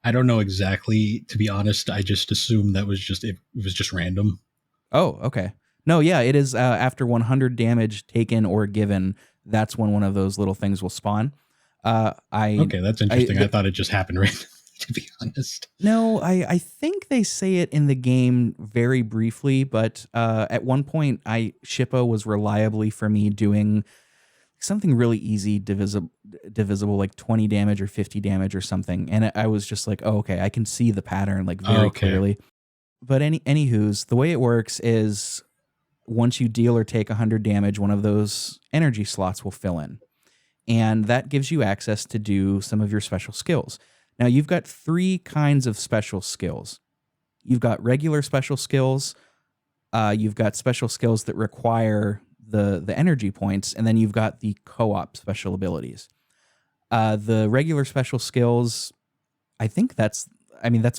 I don't know exactly, to be honest. I just assumed that was just it was just random. Oh, okay. No, yeah, it is after 100 damage taken or given, that's when one of those little things will spawn. Okay, that's interesting. I thought it just happened randomly, to be honest. No, I think they say it in the game very briefly, but at one point, Shippo was reliably for me doing something really easy, divisible, like 20 damage or 50 damage or something, and I was just like, oh, okay, I can see the pattern like very clearly. But anywho's, the way it works is once you deal or take 100 damage, one of those energy slots will fill in, and that gives you access to do some of your special skills. Now, you've got 3 kinds of special skills. You've got regular special skills. You've got special skills that require the energy points, and then you've got the co-op special abilities. The regular special skills, I think that's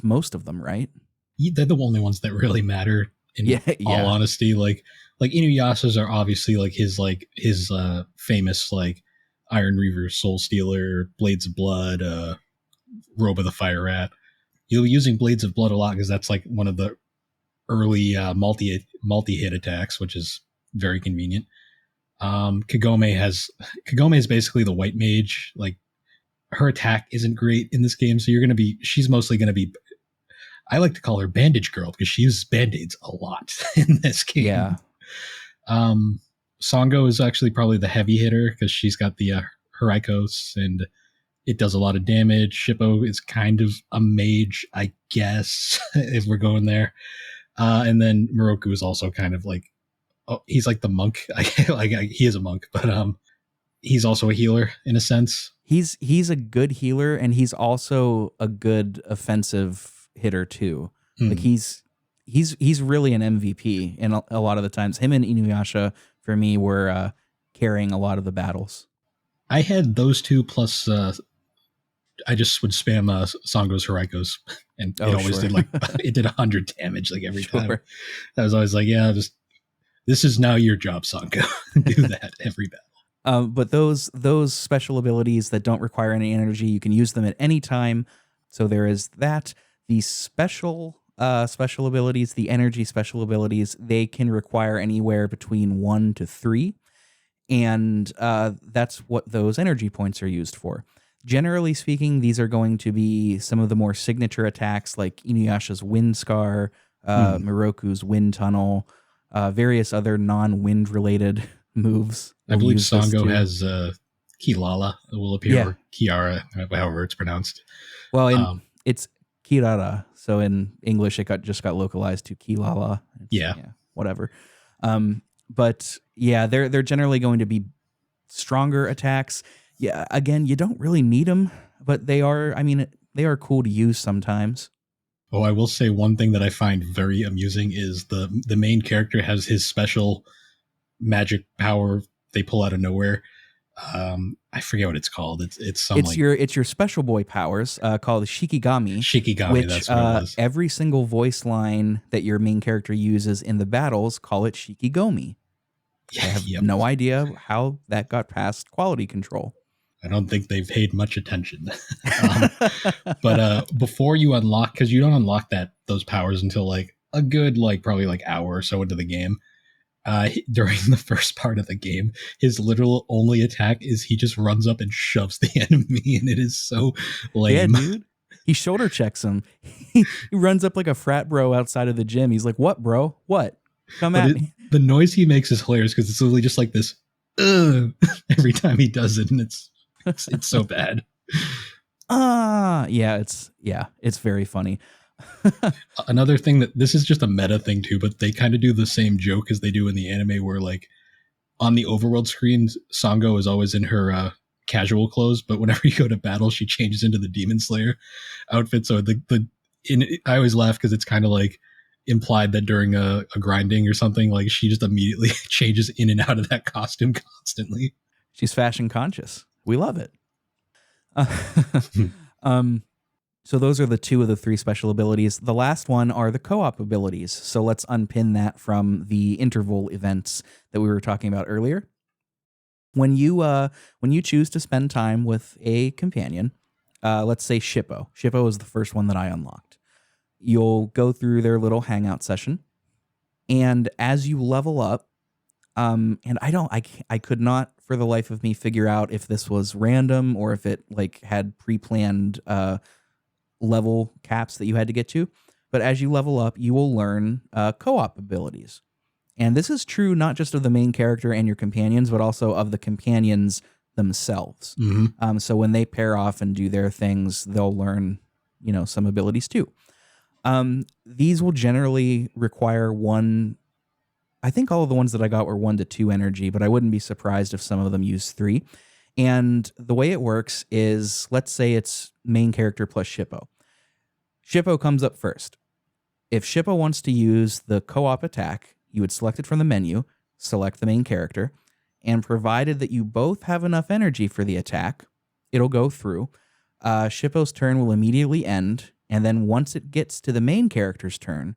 most of them, right? They're the only ones that really matter. In all honesty, like Inuyasha's are obviously like his famous like Iron Reaver, Soul Stealer, Blades of Blood, Robe of the Fire Rat. You'll be using Blades of Blood a lot because that's like one of the early multi hit attacks, which is very convenient. Kagome is basically the white mage. Like her attack isn't great in this game, so she's mostly gonna be. I like to call her Bandage Girl because she uses band-aids a lot in this game. Yeah. Sango is actually probably the heavy hitter because she's got the Haraikos and it does a lot of damage. Shippo is kind of a mage, I guess, if we're going there. And then Moroku is also kind of like, he's like the monk. He is a monk, but he's also a healer in a sense. He's a good healer, and he's also a good offensive hitter too. Like he's really an MVP, and a lot of the times him and Inuyasha for me were carrying a lot of the battles. I had those two plus I just would spam Sango's Haraikos, and it always did like it did 100 damage like every time. I was always like, yeah, just this is now your job, Sango. Do that every battle. But those special abilities that don't require any energy, you can use them at any time. So there is that. The special abilities, the energy special abilities, they can require anywhere between 1 to 3. And that's what those energy points are used for. Generally speaking, these are going to be some of the more signature attacks like Inuyasha's Wind Scar, Miroku's Wind Tunnel, various other non-wind related moves. I believe Sango has Kilala will appear, or Kiara, however it's pronounced. Well, it's Kirara, so in English it just got localized to Kilala. Whatever. But yeah, they're generally going to be stronger attacks. Yeah, again, you don't really need them, but they are cool to use sometimes. Oh, I will say one thing that I find very amusing is the main character has his special magic power they pull out of nowhere. I forget what it's called. It's your special boy powers called Shikigami. Shikigami, which, that's what it was. Every single voice line that your main character uses in the battles call it Shikigomi. I have no idea how that got past quality control. I don't think they've paid much attention. But before you unlock, because you don't unlock those powers until like a good probably hour or so into the game. During the first part of the game, his literal only attack is he just runs up and shoves the enemy, and it is so lame. Yeah, dude. He shoulder checks him. He runs up like a frat bro outside of the gym. He's like, "What, bro? What? Come at me." The noise he makes is hilarious because it's literally just like this every time he does it, and it's so bad. It's very funny. Another thing that this is just a meta thing too, but they kind of do the same joke as they do in the anime where like on the overworld screens, Sango is always in her casual clothes, but whenever you go to battle, she changes into the Demon Slayer outfit. So I always laugh because it's kind of like implied that during a grinding or something, like she just immediately changes in and out of that costume constantly. She's fashion conscious. We love it. So those are the 2 of the 3 special abilities. The last one are the co-op abilities. So let's unpin that from the interval events that we were talking about earlier. When you choose to spend time with a companion, let's say Shippo. Shippo is the first one that I unlocked. You'll go through their little hangout session, and as you level up, and I could not for the life of me figure out if this was random or if it like had pre-planned level caps that you had to get to. But as you level up, you will learn co-op abilities. And this is true not just of the main character and your companions, but also of the companions themselves. Mm-hmm. So when they pair off and do their things, they'll learn, some abilities too. These will generally require 1. I think all of the ones that I got were 1 to 2 energy, but I wouldn't be surprised if some of them use 3. And the way it works is, let's say it's main character plus Shippo. Shippo comes up first. If Shippo wants to use the co-op attack, you would select it from the menu, select the main character, and provided that you both have enough energy for the attack, it'll go through. Shippo's turn will immediately end, and then once it gets to the main character's turn,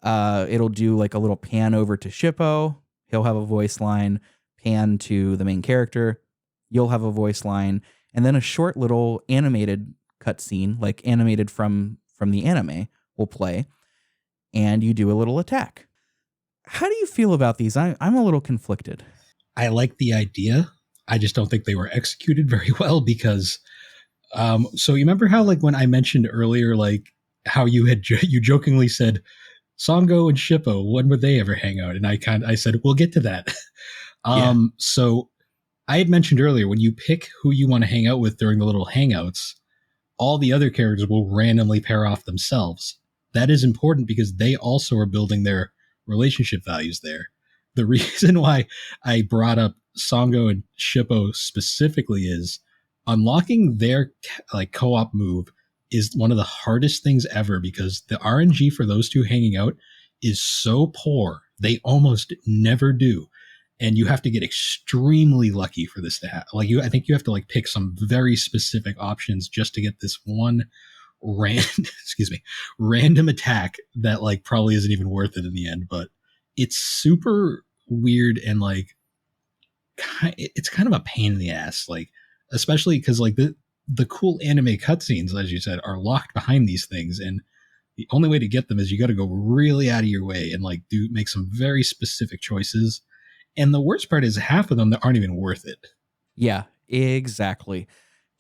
it'll do like a little pan over to Shippo. He'll have a voice line, pan to the main character. You'll have a voice line, and then a short little animated cutscene, like animated from the anime, will play, and you do a little attack. How do you feel about these? I'm a little conflicted. I like the idea. I just don't think they were executed very well because, so you remember how like when I mentioned earlier, like how you jokingly said, Songo and Shippo, when would they ever hang out? And I said, we'll get to that. So I had mentioned earlier, when you pick who you want to hang out with during the little hangouts, all the other characters will randomly pair off themselves. That is important because they also are building their relationship values there. The reason why I brought up Songo and Shippo specifically is unlocking their like co-op move is one of the hardest things ever because the RNG for those two hanging out is so poor. They almost never do. And you have to get extremely lucky for this to happen. Like I think you have to like pick some very specific options just to get this one random attack that like probably isn't even worth it in the end. But it's super weird and like it's kind of a pain in the ass. Like especially because like the cool anime cutscenes, as you said, are locked behind these things, and the only way to get them is you got to go really out of your way and like make some very specific choices. And the worst part is half of them that aren't even worth it. Yeah, exactly.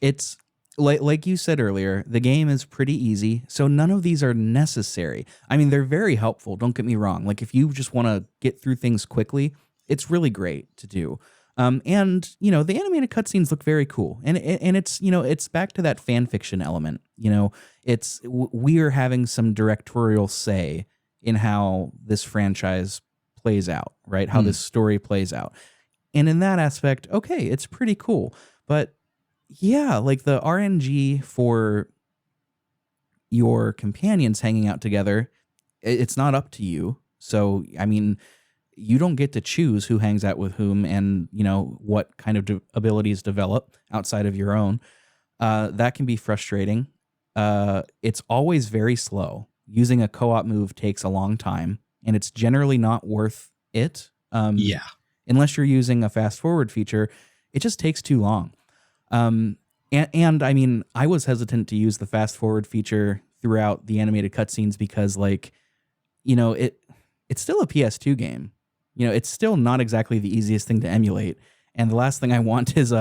It's like you said earlier, the game is pretty easy, so none of these are necessary. I mean, they're very helpful, don't get me wrong. Like if you just want to get through things quickly, it's really great to do. And, you know, the animated cutscenes look very cool. And it's, you know, it's back to that fan fiction element. You know, we're having some directorial say in how this franchise plays out, right? How this story plays out. And in that aspect, okay, it's pretty cool. But yeah, like the RNG for your companions hanging out together, it's not up to you. So, I mean, you don't get to choose who hangs out with whom and, you know, what kind of abilities develop outside of your own. That can be frustrating. It's always very slow. Using a co-op move takes a long time, and it's generally not worth it. Unless you're using a fast forward feature, it just takes too long. And I mean, I was hesitant to use the fast forward feature throughout the animated cutscenes because, like, you know, it's still a PS2 game. You know, it's still not exactly the easiest thing to emulate. And the last thing I want is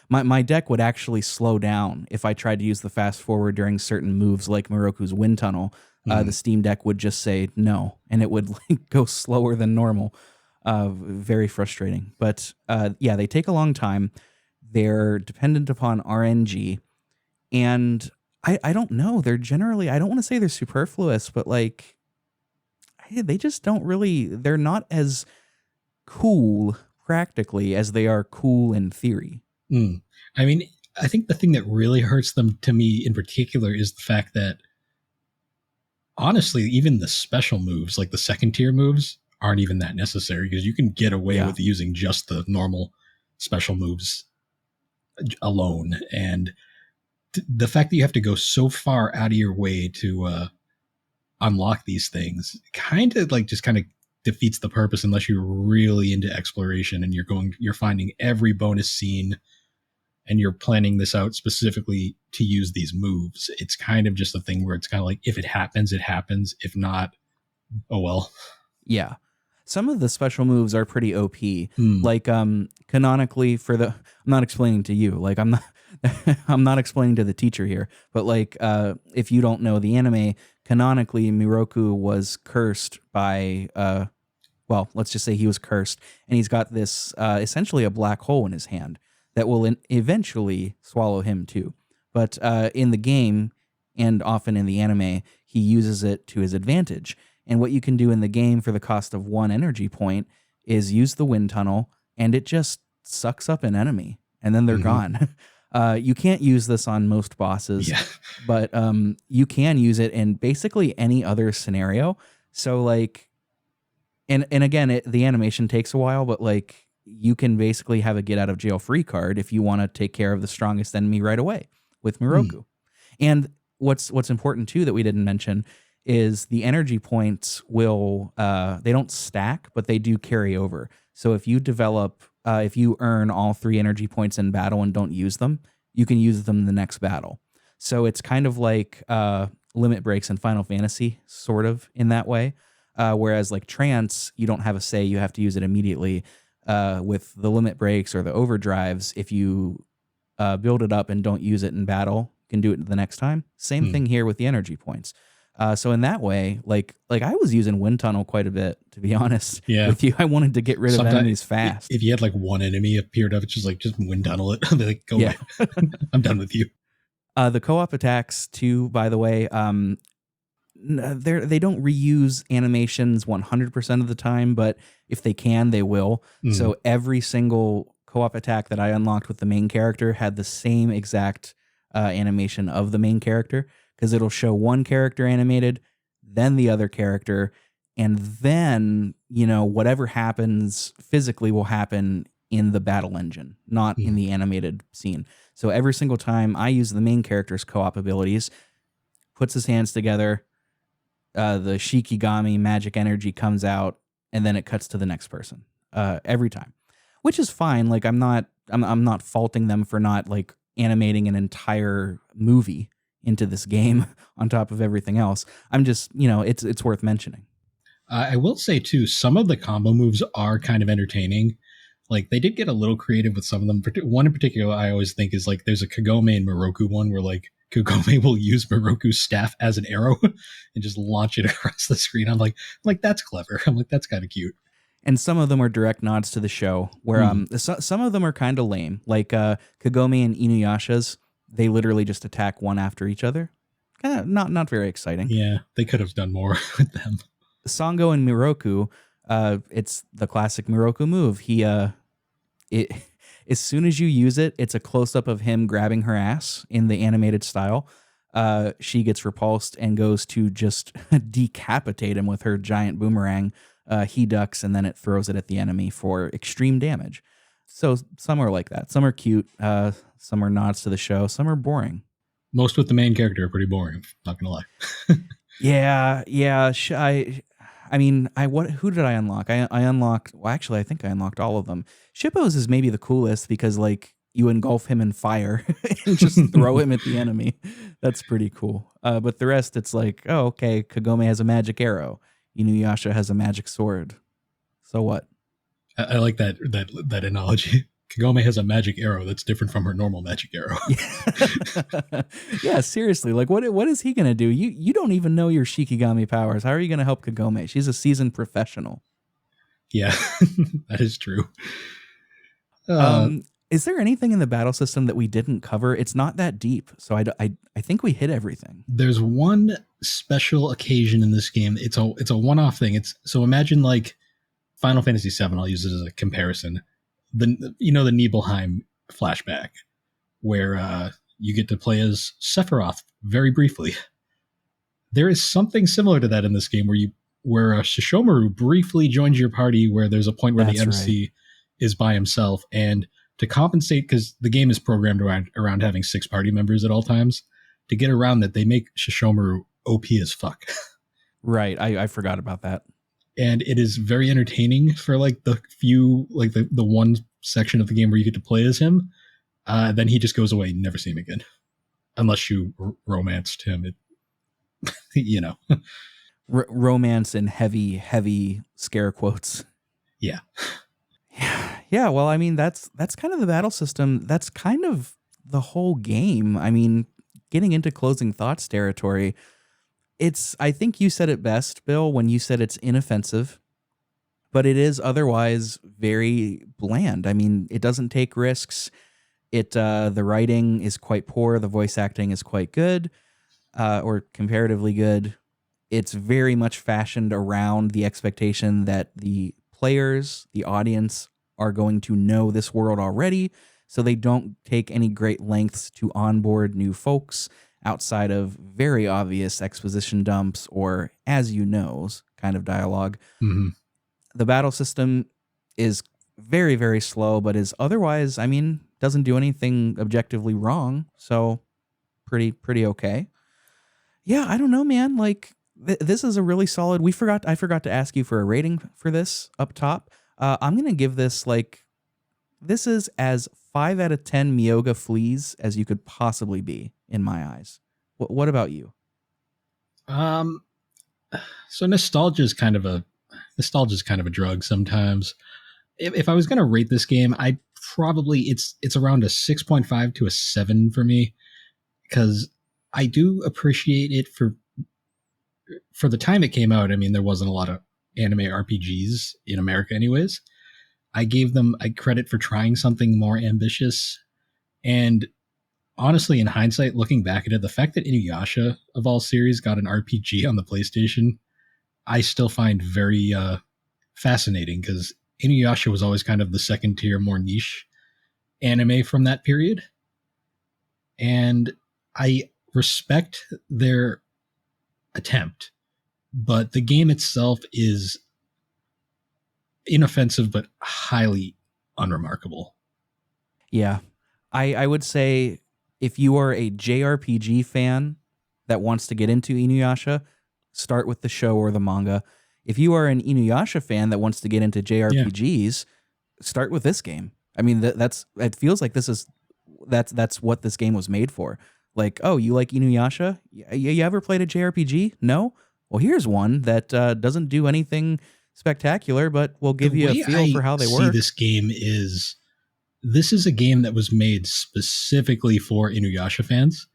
my deck would actually slow down if I tried to use the fast forward during certain moves like Miroku's wind tunnel. The Steam Deck would just say no, and it would like go slower than normal. Very frustrating. But yeah, they take a long time. They're dependent upon RNG. And I don't know. They're generally, I don't want to say they're superfluous, but like they just don't really, they're not as cool practically as they are cool in theory. I mean, I think the thing that really hurts them to me in particular is the fact that honestly, even the special moves, like the second tier moves, aren't even that necessary because you can get away with using just the normal special moves alone. And the fact that you have to go so far out of your way to unlock these things kind of defeats the purpose unless you're really into exploration and you're finding every bonus scene and you're planning this out specifically to use these moves. It's kind of just a thing where it's kind of like, if it happens, it happens. If not, oh well. Yeah. Some of the special moves are pretty OP. Like canonically I'm not explaining to you, like I'm not explaining to the teacher here, but like if you don't know the anime, canonically Miroku was cursed by well, let's just say he was cursed, and he's got this essentially a black hole in his hand that will eventually swallow him too. But in the game, and often in the anime, he uses it to his advantage. And what you can do in the game for the cost of 1 energy point is use the wind tunnel, and it just sucks up an enemy, and then they're gone. You can't use this on most bosses, but you can use it in basically any other scenario. So like, And again, the animation takes a while, but like you can basically have a get out of jail free card if you want to take care of the strongest enemy right away with Miroku. And what's important too that we didn't mention is the energy points will they don't stack, but they do carry over. So if you develop if you earn all 3 energy points in battle and don't use them, you can use them in the next battle. So it's kind of like limit breaks in Final Fantasy, sort of in that way. Whereas like trance, you don't have a say, you have to use it immediately. With the limit breaks or the overdrives, if you build it up and don't use it in battle, you can do it the next time. Same thing here with the energy points. So in that way, like I was using Wind Tunnel quite a bit, to be honest with you. I wanted to get rid of enemies fast. If you had like one enemy appeared up, it's just Wind Tunnel it. Be like, go away. I'm done with you. The co-op attacks too, by the way, they don't reuse animations 100% of the time, but if they can, they will. So every single co-op attack that I unlocked with the main character had the same exact animation of the main character, because it'll show one character animated, then the other character, and then, whatever happens physically will happen in the battle engine, not in the animated scene. So every single time I use the main character's co-op abilities, puts his hands together, the Shikigami magic energy comes out, and then it cuts to the next person every time, which is fine. Like I'm not faulting them for not like animating an entire movie into this game on top of everything else. I'm just, it's worth mentioning. I will say too, some of the combo moves are kind of entertaining. Like they did get a little creative with some of them. One in particular I always think is like there's a Kagome and Miroku one where like Kagome will use Miroku's staff as an arrow and just launch it across the screen. I'm like that's clever. I'm like, that's kind of cute. And some of them are direct nods to the show where some of them are kind of lame. Like Kagome and Inuyasha's, they literally just attack one after each other. Kind of not very exciting. Yeah, they could have done more with them. Sango and Miroku, it's the classic Miroku move. As soon as you use it, it's a close-up of him grabbing her ass in the animated style. She gets repulsed and goes to just decapitate him with her giant boomerang. He ducks, and then it throws it at the enemy for extreme damage. So some are like that. Some are cute. Some are nods to the show. Some are boring. Most with the main character are pretty boring. Not gonna lie. Yeah. Who did I unlock? I unlocked. Well, actually, I think I unlocked all of them. Shippo's is maybe the coolest because like you engulf him in fire and just throw him at the enemy. That's pretty cool. But the rest, it's like, oh, okay. Kagome has a magic arrow. Inuyasha has a magic sword. So what? I like that analogy. Kagome has a magic arrow that's different from her normal magic arrow. Yeah, seriously. Like, what is he going to do? You don't even know your Shikigami powers. How are you going to help Kagome? She's a seasoned professional. Yeah, that is true. Is there anything in the battle system that we didn't cover? It's not that deep, so I think we hit everything. There's one special occasion in this game. It's a one-off thing. So imagine like Final Fantasy VII. I'll use it as a comparison. The Nibelheim flashback where you get to play as Sephiroth very briefly. There is something similar to that in this game where Shishomaru briefly joins your party, where there's a point where the MC is by himself, and to compensate, because the game is programmed around having 6 party members at all times, to get around that, they make Shishomaru OP as fuck. Right, I forgot about that. And it is very entertaining for like the few, like the one section of the game where you get to play as him. Then he just goes away and you never see him again. Unless you romanced him. Romance in heavy scare quotes. Yeah. Yeah, well, I mean, that's kind of the battle system. That's kind of the whole game. I mean, getting into closing thoughts territory, I think you said it best, Bill, when you said it's inoffensive, but it is otherwise very bland. I mean, it doesn't take risks. The writing is quite poor. The voice acting is quite good, or comparatively good. It's very much fashioned around the expectation that the players, the audience, are going to know this world already, so they don't take any great lengths to onboard new folks outside of very obvious exposition dumps or as you knows kind of dialogue. Mm-hmm. The battle system is very, very slow, but is otherwise, I mean, doesn't do anything objectively wrong. So pretty okay. Yeah, I don't know, man. Like this is a really solid. I forgot to ask you for a rating for this up top. I'm gonna give this this is as 5 out of 10 Myoga fleas as you could possibly be in my eyes. What about you? So nostalgia is kind of a drug sometimes. If I was going to rate this game, I'd probably it's around a 6.5 to a 7 for me, because I do appreciate it for the time it came out. I mean, there wasn't a lot of anime RPGs in America anyways. I gave them credit for trying something more ambitious, and honestly, in hindsight, looking back at it, the fact that Inuyasha of all series got an RPG on the PlayStation, I still find very fascinating, because Inuyasha was always kind of the second tier, more niche anime from that period. And I respect their attempt, but the game itself is inoffensive but highly unremarkable. Yeah. I would say if you are a JRPG fan that wants to get into Inuyasha, start with the show or the manga. If you are an Inuyasha fan that wants to get into JRPGs, start with this game. I mean, it feels like that's what this game was made for. Like, oh, you like Inuyasha? You ever played a JRPG? No? Well, here's one that doesn't do anything spectacular, but will give you a feel for how they work. This is a game that was made specifically for Inuyasha fans,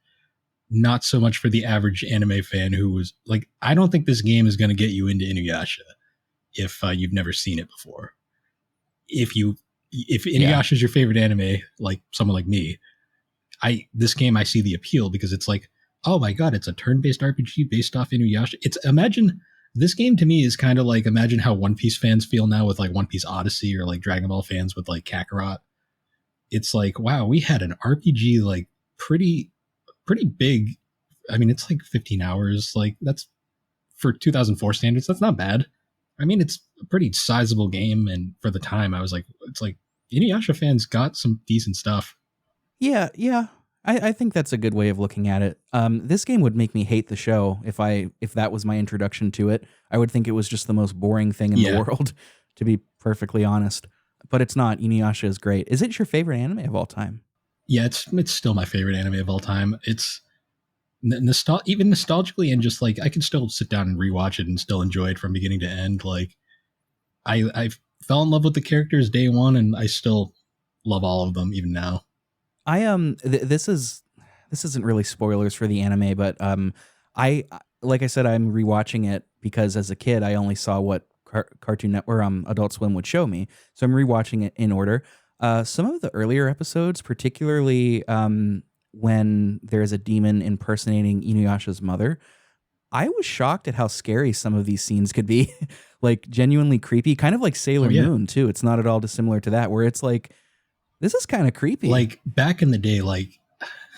not so much for the average anime fan who was like, I don't think this game is going to get you into Inuyasha if you've never seen it before. If Inuyasha is your favorite anime, like someone like me, this game, I see the appeal, because it's like, oh my God, it's a turn-based RPG based off Inuyasha. This game to me is kind of like, imagine how One Piece fans feel now with like One Piece Odyssey, or like Dragon Ball fans with like Kakarot. It's like, wow, we had an RPG like pretty big. I mean, it's like 15 hours. Like, that's, for 2004 standards, that's not bad. I mean, it's a pretty sizable game, and for the time, I was like, it's like Inuyasha fans got some decent stuff. Yeah. I think that's a good way of looking at it. This game would make me hate the show if that was my introduction to it. I would think it was just the most boring thing in the world, to be perfectly honest. But it's not. Inuyasha is great. Is it your favorite anime of all time? Yeah, it's still my favorite anime of all time. It's even nostalgically, and just like I can still sit down and rewatch it and still enjoy it from beginning to end. Like I fell in love with the characters day one, and I still love all of them even now. This isn't really spoilers for the anime, but I like I said, I'm rewatching it because as a kid I only saw what Cartoon Network or Adult Swim would show me, so I'm rewatching it in order. Some of the earlier episodes, particularly when there's a demon impersonating Inuyasha's mother, I was shocked at how scary some of these scenes could be. Like genuinely creepy, kind of like Sailor Moon too. It's not at all dissimilar to that, where it's like, this is kind of creepy. Like back in the day, like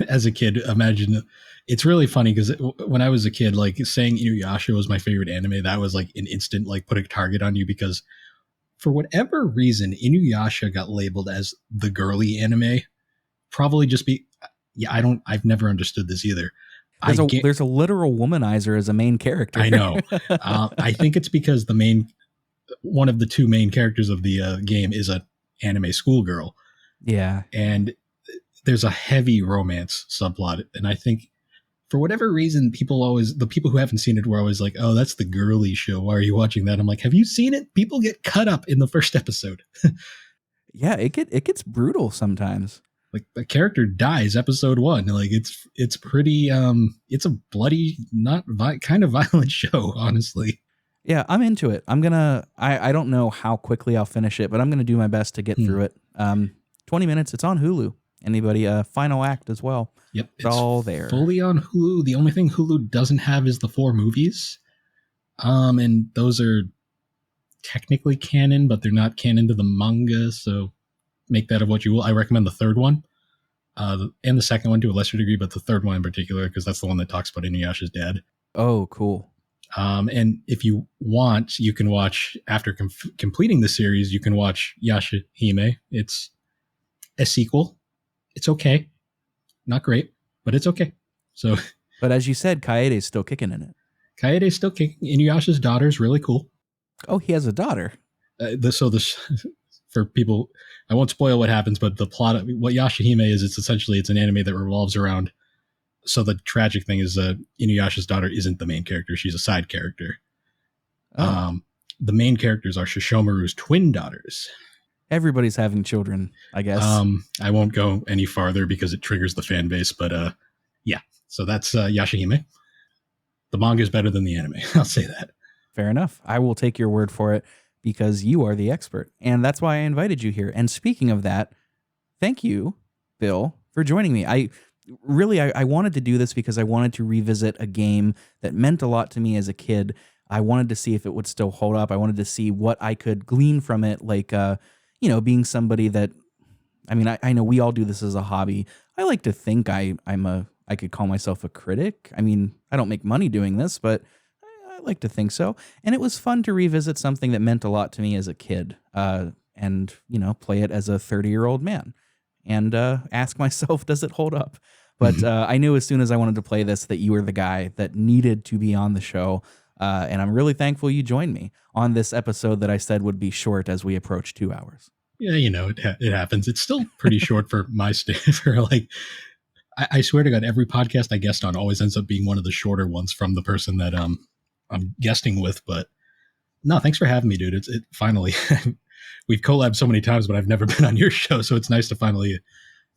as a kid, imagine, it's really funny because when I was a kid, like saying Inuyasha was my favorite anime, that was like an instant, like put a target on you, because for whatever reason, Inuyasha got labeled as the girly anime. Probably just I've never understood this either. There's a literal womanizer as a main character. I know. I think it's because one of the two main characters of the game is a anime schoolgirl. Yeah. And there's a heavy romance subplot. And I think for whatever reason, the people who haven't seen it were always like, oh, that's the girly show. Why are you watching that? I'm like, have you seen it? People get cut up in the first episode. Yeah, it gets brutal sometimes. Like the character dies episode 1. Like it's pretty, it's a bloody, kind of violent show, honestly. Yeah, I'm into it. I don't know how quickly I'll finish it, but I'm going to do my best to get through it. 20 minutes. It's on Hulu. Anybody, final act as well. Yep. It's all there. Fully on Hulu. The only thing Hulu doesn't have is the 4 movies. And those are technically canon, but they're not canon to the manga. So make that of what you will. I recommend the third one. And the second one to a lesser degree, but the third one in particular, because that's the one that talks about Inuyasha's dad. Oh, cool. And if you want, you can watch, after completing the series, you can watch Yashahime. It's a sequel. It's okay. Not great, but it's okay. So, But as you said, Kaede's still kicking in it. Kaede's still kicking. Inuyasha's daughter is really cool. Oh, he has a daughter. This for people, I won't spoil what happens, but the plot of what Yashahime is, it's an anime that revolves around. So the tragic thing is Inuyasha's daughter isn't the main character. She's a side character. Oh. The main characters are Shishomaru's twin daughters. Everybody's having children, I guess. I won't go any farther because it triggers the fan base, but yeah. So that's Yashahime. The manga is better than the anime. I'll say that. Fair enough. I will take your word for it because you are the expert. And that's why I invited you here. And speaking of that, thank you, Bill, for joining me. I wanted to do this because I wanted to revisit a game that meant a lot to me as a kid. I wanted to see if it would still hold up. I wanted to see what I could glean from it, like, being somebody that, I know we all do this as a hobby. I like to think I could call myself a critic. I mean, I don't make money doing this, but I like to think so. And it was fun to revisit something that meant a lot to me as a kid, and play it as a 30-year-old man and ask myself, does it hold up? But I knew as soon as I wanted to play this that you were the guy that needed to be on the show. And I'm really thankful you joined me on this episode that I said would be short as we approach 2 hours. Yeah, it happens. It's still pretty short for my for like, I swear to God, every podcast I guest on always ends up being one of the shorter ones from the person that I'm guesting with. But no, thanks for having me, dude. It finally, we've collabed so many times, but I've never been on your show, so it's nice to finally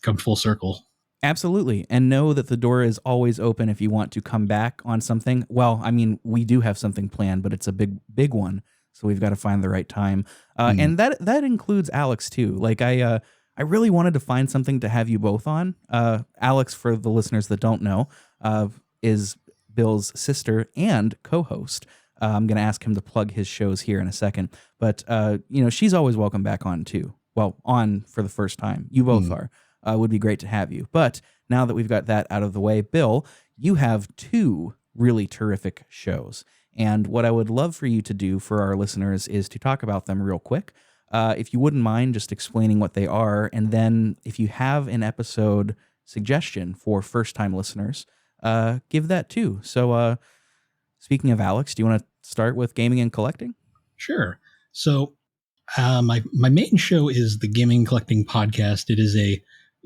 come full circle. Absolutely. And know that the door is always open if you want to come back on something. Well, we do have something planned, but it's a big one. So we've got to find the right time. And that includes Alex too. Like I really wanted to find something to have you both on. Alex, for the listeners that don't know, is Bill's sister and co-host. I'm going to ask him to plug his shows here in a second. But, she's always welcome back on too. Well, on for the first time. You both are. Would be great to have you. But now that we've got that out of the way, Bill, you have 2 really terrific shows. And what I would love for you to do for our listeners is to talk about them real quick. If you wouldn't mind just explaining what they are. And then if you have an episode suggestion for first-time listeners, give that too. So speaking of Alex, do you want to start with gaming and collecting? Sure. So my main show is the Gaming and Collecting Podcast. It is a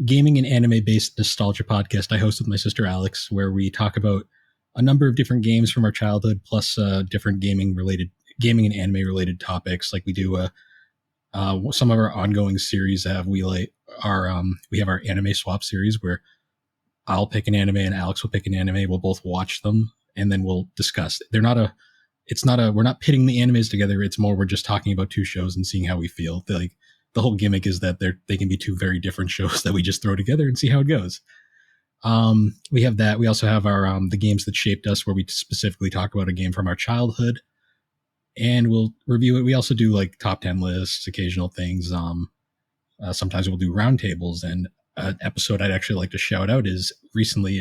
gaming and anime-based nostalgia podcast I host with my sister Alex, where we talk about a number of different games from our childhood, plus different gaming and anime-related topics. Like we do some of our ongoing series we have our anime swap series where I'll pick an anime and Alex will pick an anime. We'll both watch them and then we'll discuss. We're not pitting the animes together. It's more, we're just talking about 2 shows and seeing how we feel. The whole gimmick is that they can be 2 very different shows that we just throw together and see how it goes. We have that. We also have our the games that shaped us, where we specifically talk about a game from our childhood and we'll review it. We also do like top 10 lists, occasional things. Sometimes we'll do roundtables. And an episode I'd actually like to shout out is recently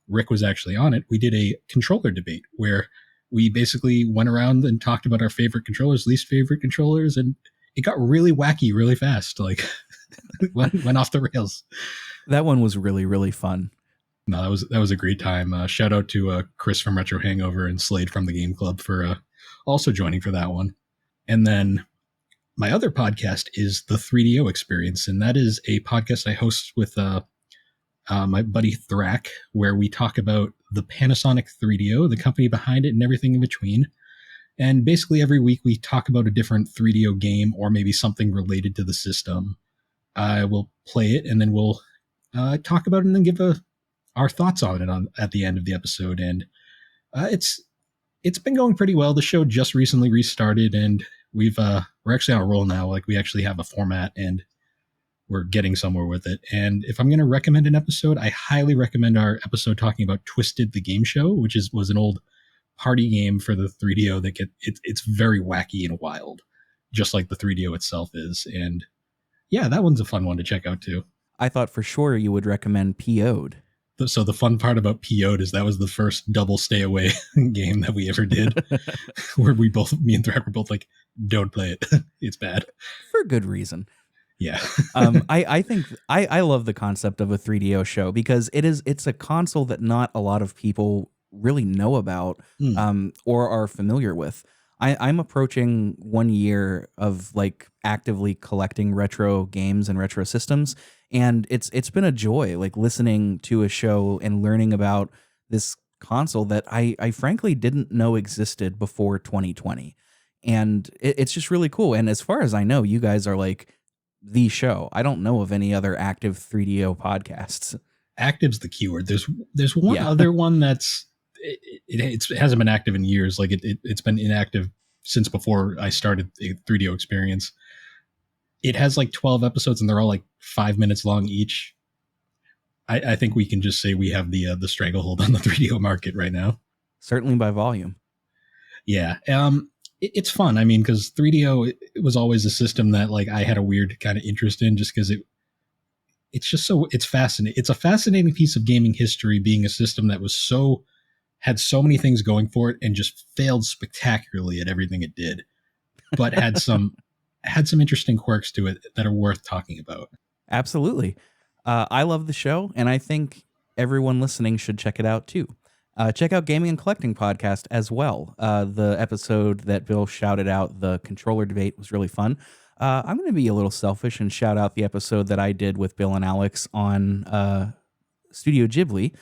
Rick was actually on it. We did a controller debate where we basically went around and talked about our favorite controllers, least favorite controllers, and it got really wacky really fast. Like went off the rails. That one was really, really fun. No, that was a great time. Shout out to Chris from Retro Hangover and Slade from the Game Club for also joining for that one. And then my other podcast is the 3DO Experience, and that is a podcast I host with my buddy Thrak, where we talk about the Panasonic 3DO, the company behind it, and everything in between. And basically every week we talk about a different 3DO game or maybe something related to the system. We'll play it and then we'll talk about it and then give our thoughts on it at the end of the episode. And it's been going pretty well. The show just recently restarted and we're actually on a roll now. Like we actually have a format and we're getting somewhere with it. And if I'm going to recommend an episode, I highly recommend our episode talking about Twisted the Game Show, which was an old party game for the 3DO it's very wacky and wild, just like the 3DO itself is. And yeah, that one's a fun one to check out too. I thought for sure you would recommend PO'd. So the fun part about PO'd is that was the first double stay away game that we ever did, where me and Thrak were both like, "Don't play it, it's bad." For good reason. Yeah. I think I love the concept of a 3DO show because it's a console that not a lot of people really know about or are familiar with. I'm approaching 1 year of like actively collecting retro games and retro systems, and it's been a joy like listening to a show and learning about this console that I frankly didn't know existed before 2020, and it's just really cool. And as far as I know, you guys are like the show. I don't know of any other active 3DO podcasts. Active's the keyword. There's one other one that's it hasn't been active in years. Like it's been inactive since before I started a 3DO experience. It has like 12 episodes and they're all like 5 minutes long each. I think we can just say we have the stranglehold on the 3DO market right now. Certainly by volume. Yeah. It's fun. I mean, because 3DO it was always a system that like I had a weird kind of interest in just because it's fascinating. It's a fascinating piece of gaming history, being a system that was had so many things going for it and just failed spectacularly at everything it did, but had some interesting quirks to it that are worth talking about. Absolutely. I love the show, and I think everyone listening should check it out too. Check out Gaming and Collecting Podcast as well. The episode that Bill shouted out, the controller debate, was really fun. I'm going to be a little selfish and shout out the episode that I did with Bill and Alex on Studio Ghibli,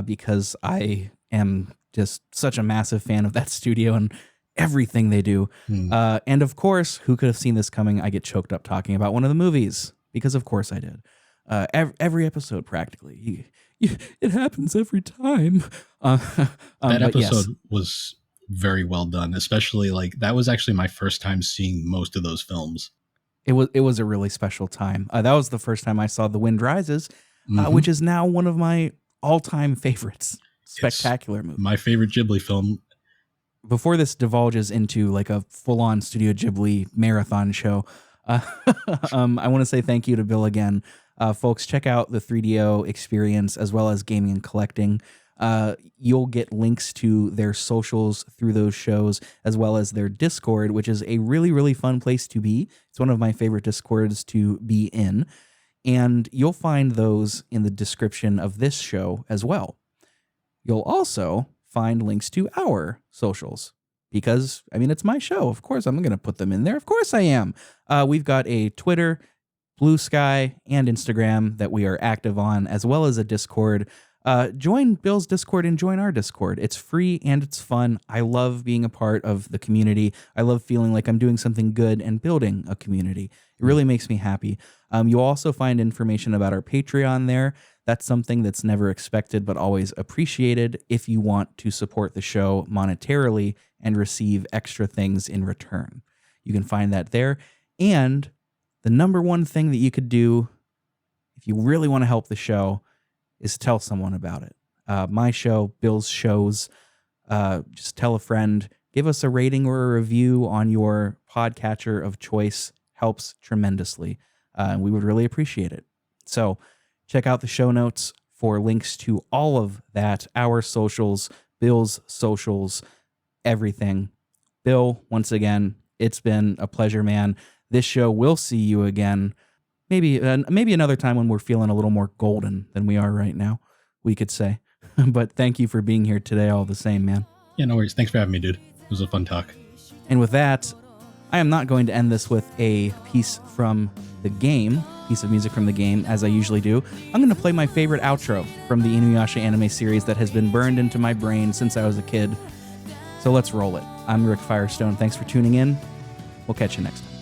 because I am just such a massive fan of that studio and everything they do. And of course, who could have seen this coming? I get choked up talking about one of the movies, because of course I did. Every episode practically. It happens every time. That episode was very well done, especially like that was actually my first time seeing most of those films. It was a really special time. That was the first time I saw The Wind Rises, which is now one of my all-time favorites. Spectacular movie. My favorite Ghibli film. Before this divulges into like a full-on Studio Ghibli marathon show, I want to say thank you to Bill again. Folks, check out the 3DO experience as well as Gaming and Collecting. You'll get links to their socials through those shows, as well as their Discord, which is a really, really fun place to be. It's one of my favorite Discords to be in. And you'll find those in the description of this show as well. You'll also find links to our socials because, I mean, it's my show. Of course, I'm going to put them in there. Of course I am. We've got a Twitter, Blue Sky, and Instagram that we are active on, as well as a Discord. Join Bill's Discord and join our Discord. It's free and it's fun. I love being a part of the community. I love feeling like I'm doing something good and building a community. It really makes me happy. You'll also find information about our Patreon there. That's something that's never expected but always appreciated if you want to support the show monetarily and receive extra things in return. You can find that there. And the number one thing that you could do if you really want to help the show is tell someone about it. My show, Bill's shows, just tell a friend, give us a rating or a review on your podcatcher of choice. Helps tremendously. And we would really appreciate it. So check out the show notes for links to all of that, our socials, Bill's socials, everything. Bill, once again, it's been a pleasure, man. This show will see you again. Maybe another time when we're feeling a little more golden than we are right now, we could say. But thank you for being here today all the same, man. Yeah, no worries. Thanks for having me, dude. It was a fun talk. And with that, I am not going to end this with a piece from the game, piece of music from the game, as I usually do. I'm going to play my favorite outro from the Inuyasha anime series that has been burned into my brain since I was a kid. So let's roll it. I'm Rick Firestone. Thanks for tuning in. We'll catch you next time.